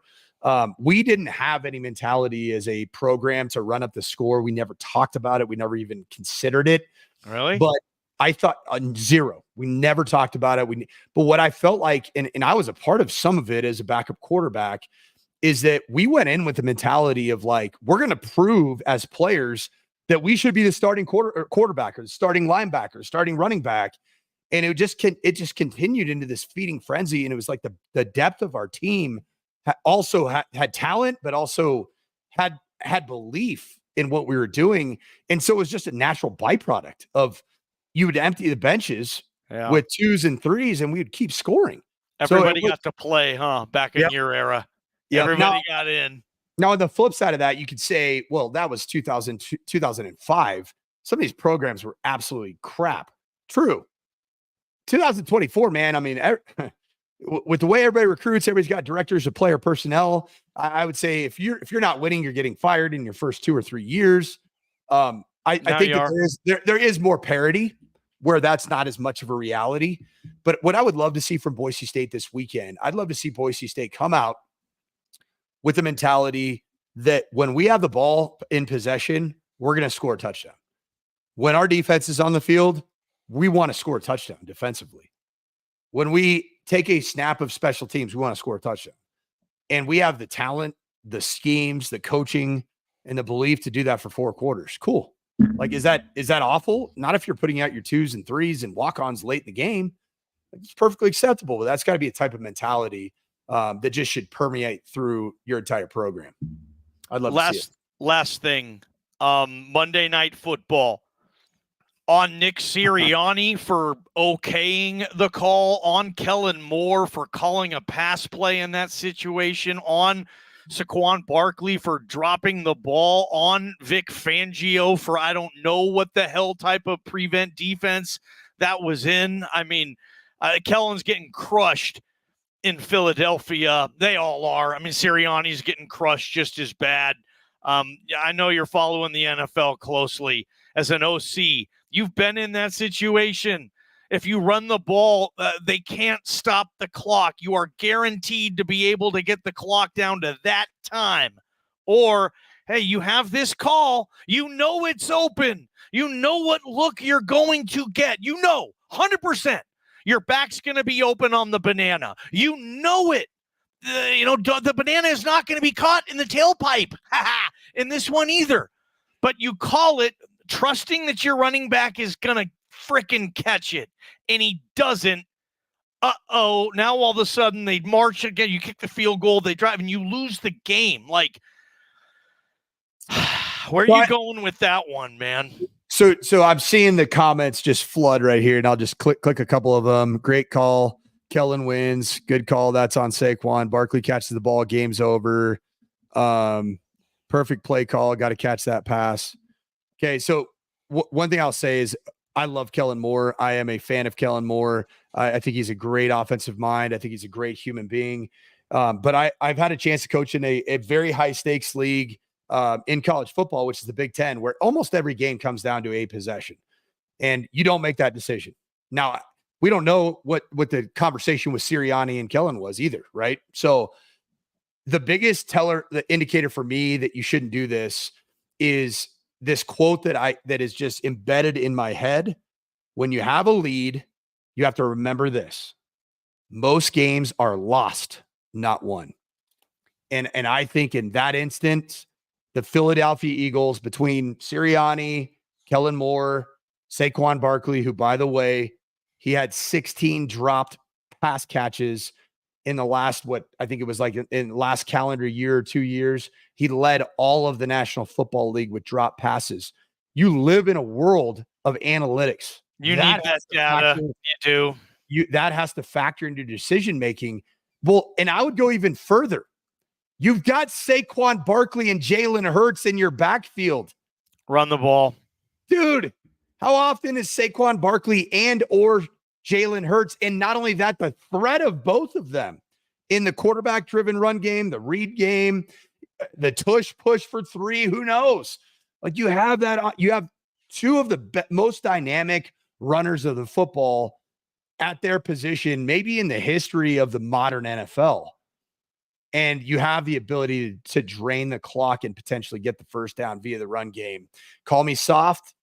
We didn't have any mentality as a program to run up the score. We never talked about it. We never even considered it. Really? But I thought 0. We never talked about it. But what I felt like, and I was a part of some of it as a backup quarterback, is that we went in with the mentality of like, we're going to prove as players that we should be the starting quarterback or the starting linebacker, starting running back. And it just continued into this feeding frenzy. And it was like the depth of our team also had talent, but also had belief in what we were doing. And so it was just a natural byproduct of, you would empty the benches with 2s and 3s, and we would keep scoring. Everybody got to play, back in your era. Yeah, everybody got in. Now, on the flip side of that, you could say, well, that was 2005. Some of these programs were absolutely crap. True. 2024, man. I mean, with the way everybody recruits, everybody's got directors of player personnel. I would say if you're not winning, you're getting fired in your first 2 or 3 years. I think that there is more parity where that's not as much of a reality. But what I would love to see from Boise State this weekend, I'd love to see Boise State come out with the mentality that when we have the ball in possession, we're going to score a touchdown. When our defense is on the field, we want to score a touchdown defensively. When we take a snap of special teams, we want to score a touchdown. And we have the talent, the schemes, the coaching, and the belief to do that for 4 quarters. Cool. Like, is that awful? Not if you're putting out your 2s and 3s and walk-ons late in the game. It's perfectly acceptable, but that's got to be a type of mentality that just should permeate through your entire program. I'd love to see it. Last thing, Monday Night Football. On Nick Sirianni for okaying the call, on Kellen Moore for calling a pass play in that situation, on Saquon Barkley for dropping the ball, on Vic Fangio for I don't know what the hell type of prevent defense that was in. I mean, Kellen's getting crushed in Philadelphia. They all are. I mean, Sirianni's getting crushed just as bad. I know you're following the NFL closely. As an OC, you've been in that situation. If you run the ball, they can't stop the clock. You are guaranteed to be able to get the clock down to that time. Or, hey, you have this call. You know it's open. You know what look you're going to get. You know, 100%. Your back's going to be open on the banana. You know it. The banana is not going to be caught in the tailpipe in this one either. But you call it trusting that your running back is going to frickin' catch it. And he doesn't. Uh-oh. Now all of a sudden they march again. You kick the field goal. They drive and you lose the game. Like, where are you going with that one, man? So I'm seeing the comments just flood right here, and I'll just click a couple of them. Great call. Kellen wins. Good call. That's on Saquon. Barkley catches the ball. Game's over. Perfect play call. Got to catch that pass. Okay, so one thing I'll say is I love Kellen Moore. I am a fan of Kellen Moore. I think he's a great offensive mind. I think he's a great human being. But I've had a chance to coach in a very high-stakes league in college football, which is the Big Ten, where almost every game comes down to a possession. And you don't make that decision. Now, we don't know what the conversation with Sirianni and Kellen was either, right? So the biggest the indicator for me that you shouldn't do this is this quote that is just embedded in my head. When you have a lead, you have to remember this. Most games are lost, not won. And I think in that instance, the Philadelphia Eagles, between Sirianni, Kellen Moore, Saquon Barkley, who, by the way, he had 16 dropped pass catches in the last, I think it was like in last calendar year or 2 years. He led all of the National Football League with drop passes. You live in a world of analytics. You need that data. You do. That has to factor into decision-making. Well, and I would go even further. You've got Saquon Barkley and Jalen Hurts in your backfield. Run the ball. Dude, how often is Saquon Barkley and or Jalen Hurts, and not only that, the threat of both of them in the quarterback-driven run game, the read game, the tush push for three, who knows? Like you have that, you have two of the most dynamic runners of the football at their position, maybe in the history of the modern NFL. And you have the ability to drain the clock and potentially get the first down via the run game. Call me soft.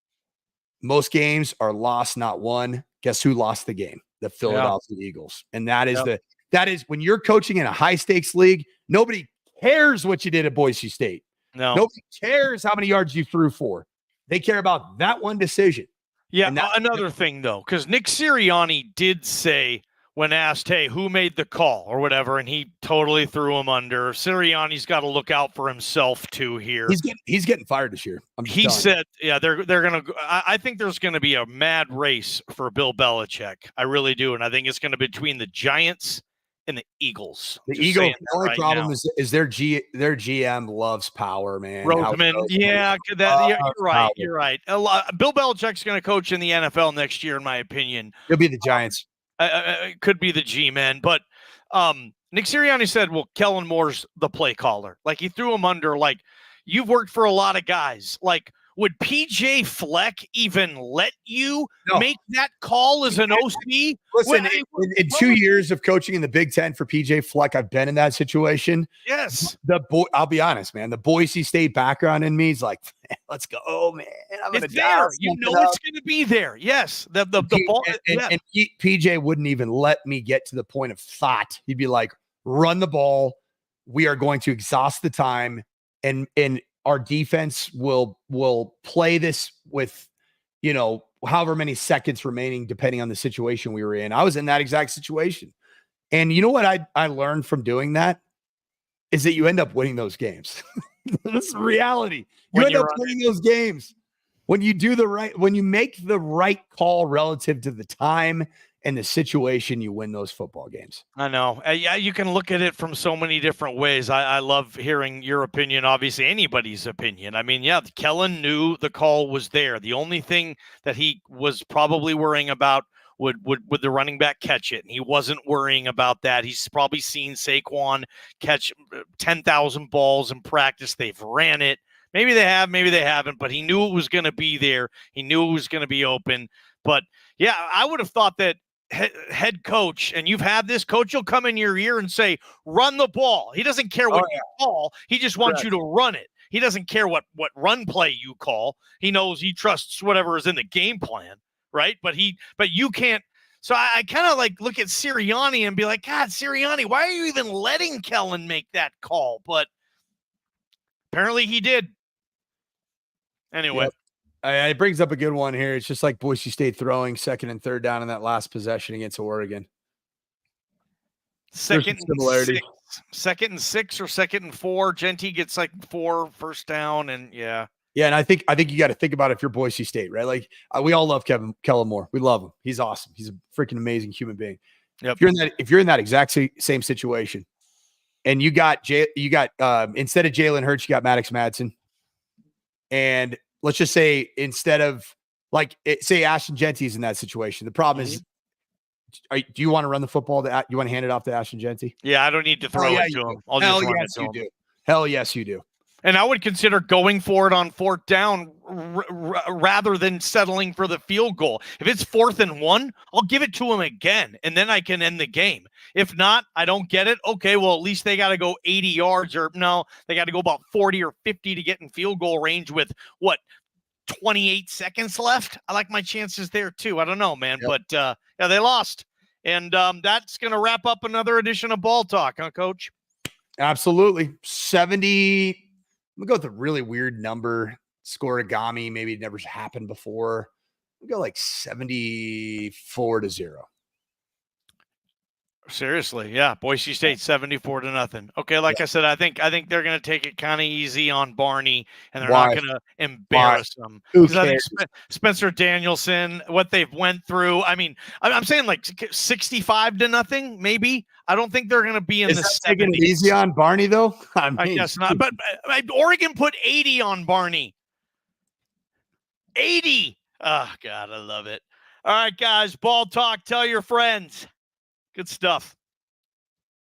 Most games are lost, not won. Guess who lost the game? The Philadelphia Eagles. And that is when you're coaching in a high stakes league, nobody cares what you did at Boise State. No. Nobody cares how many yards you threw for. They care about that one decision. Yeah. Another thing though, because Nick Sirianni did say when asked, hey, who made the call or whatever, and he totally threw him under. Sirianni's got to look out for himself too here. He's getting fired this year. He said, yeah, they're going to, I think there's going to be a mad race for Bill Belichick. I really do. And I think it's going to be between the Giants and the Eagles. The Eagles, the only problem is their GM loves power, man. Roseman, you're right. Bill Belichick's going to coach in the NFL next year, in my opinion. He'll be the Giants. It could be the G-men, but Nick Sirianni said, well, Kellen Moore's the play caller. Like, he threw him under. Like, you've worked for a lot of guys. Like, would PJ Fleck even let you make that call as an OC? Listen, in 2 years of coaching in the Big Ten for PJ Fleck, I've been in that situation. Yes. I'll be honest, man. The Boise State background in me is like, let's go, man. It's there. You know it's going to be there. Yes. The ball. And PJ wouldn't even let me get to the point of thought. He'd be like, run the ball. We are going to exhaust the time. And our defense will play this with, however many seconds remaining, depending on the situation we were in. I was in that exact situation. And you know what I learned from doing that is that you end up winning those games. That's the reality. You end up winning those games when you when you make the right call relative to the time and the situation, you win those football games. I know. Yeah, you can look at it from so many different ways. I love hearing your opinion, obviously anybody's opinion. I mean, yeah, Kellen knew the call was there. The only thing that he was probably worrying about would the running back catch it, and he wasn't worrying about that. He's probably seen Saquon catch 10,000 balls in practice. They've ran it. Maybe they have, maybe they haven't, but he knew it was going to be there. He knew it was going to be open. But, yeah, I would have thought that head coach, and you've had this coach, will come in your ear and say, run the ball. He doesn't care what you call. He just wants you to run it. He doesn't care what run play you call. He knows he trusts whatever is in the game plan, right? But you can't. So I kind of like look at Sirianni and be like, God, Sirianni, why are you even letting Kellen make that call? But apparently he did. Anyway. Yep. It brings up a good one here. It's just like Boise State throwing 2nd and 3rd down in that last possession against Oregon. Second and 6 or 2nd and 4. Genty gets like 4 first down, and yeah. Yeah, and I think you got to think about it if you're Boise State, right? Like we all love Kellen Moore. We love him. He's awesome. He's a freaking amazing human being. Yep. If you're in that exact same situation, and you got instead of Jalen Hurts, you got Maddox Madsen, and let's just say instead of say Ashton Genty's in that situation. The problem is, do you want to run the football? You want to hand it off to Ashton Genty? Yeah, I don't need to throw it to him. I'll just run it to him. Do. Hell yes, you do. And I would consider going for it on 4th down rather than settling for the field goal. If it's 4th and 1, I'll give it to him again, and then I can end the game. If not, I don't get it. Okay, well, at least they got to go 80 yards they got to go about 40 or 50 to get in field goal range with 28 seconds left. I like my chances there too. I don't know, man, but yeah, they lost. And that's going to wrap up another edition of Ball Talk, huh, Coach? Absolutely. 70. I'm going to go with a really weird number. Scoregami. Maybe it never happened before. We'll go like 74-0. Seriously, yeah. Boise State 74-0. Okay, like I said, I think they're going to take it kind of easy on Barney, and they're not going to embarrass them. Who cares? I think Spencer Danielson, what they've went through. I mean, I'm saying like 65-0, maybe. I don't think they're going to be in the 70s. Taking it easy on Barney though? I guess not. But Oregon put 80 on Barney. 80. Oh God, I love it. All right, guys. Ball Talk. Tell your friends. Good stuff.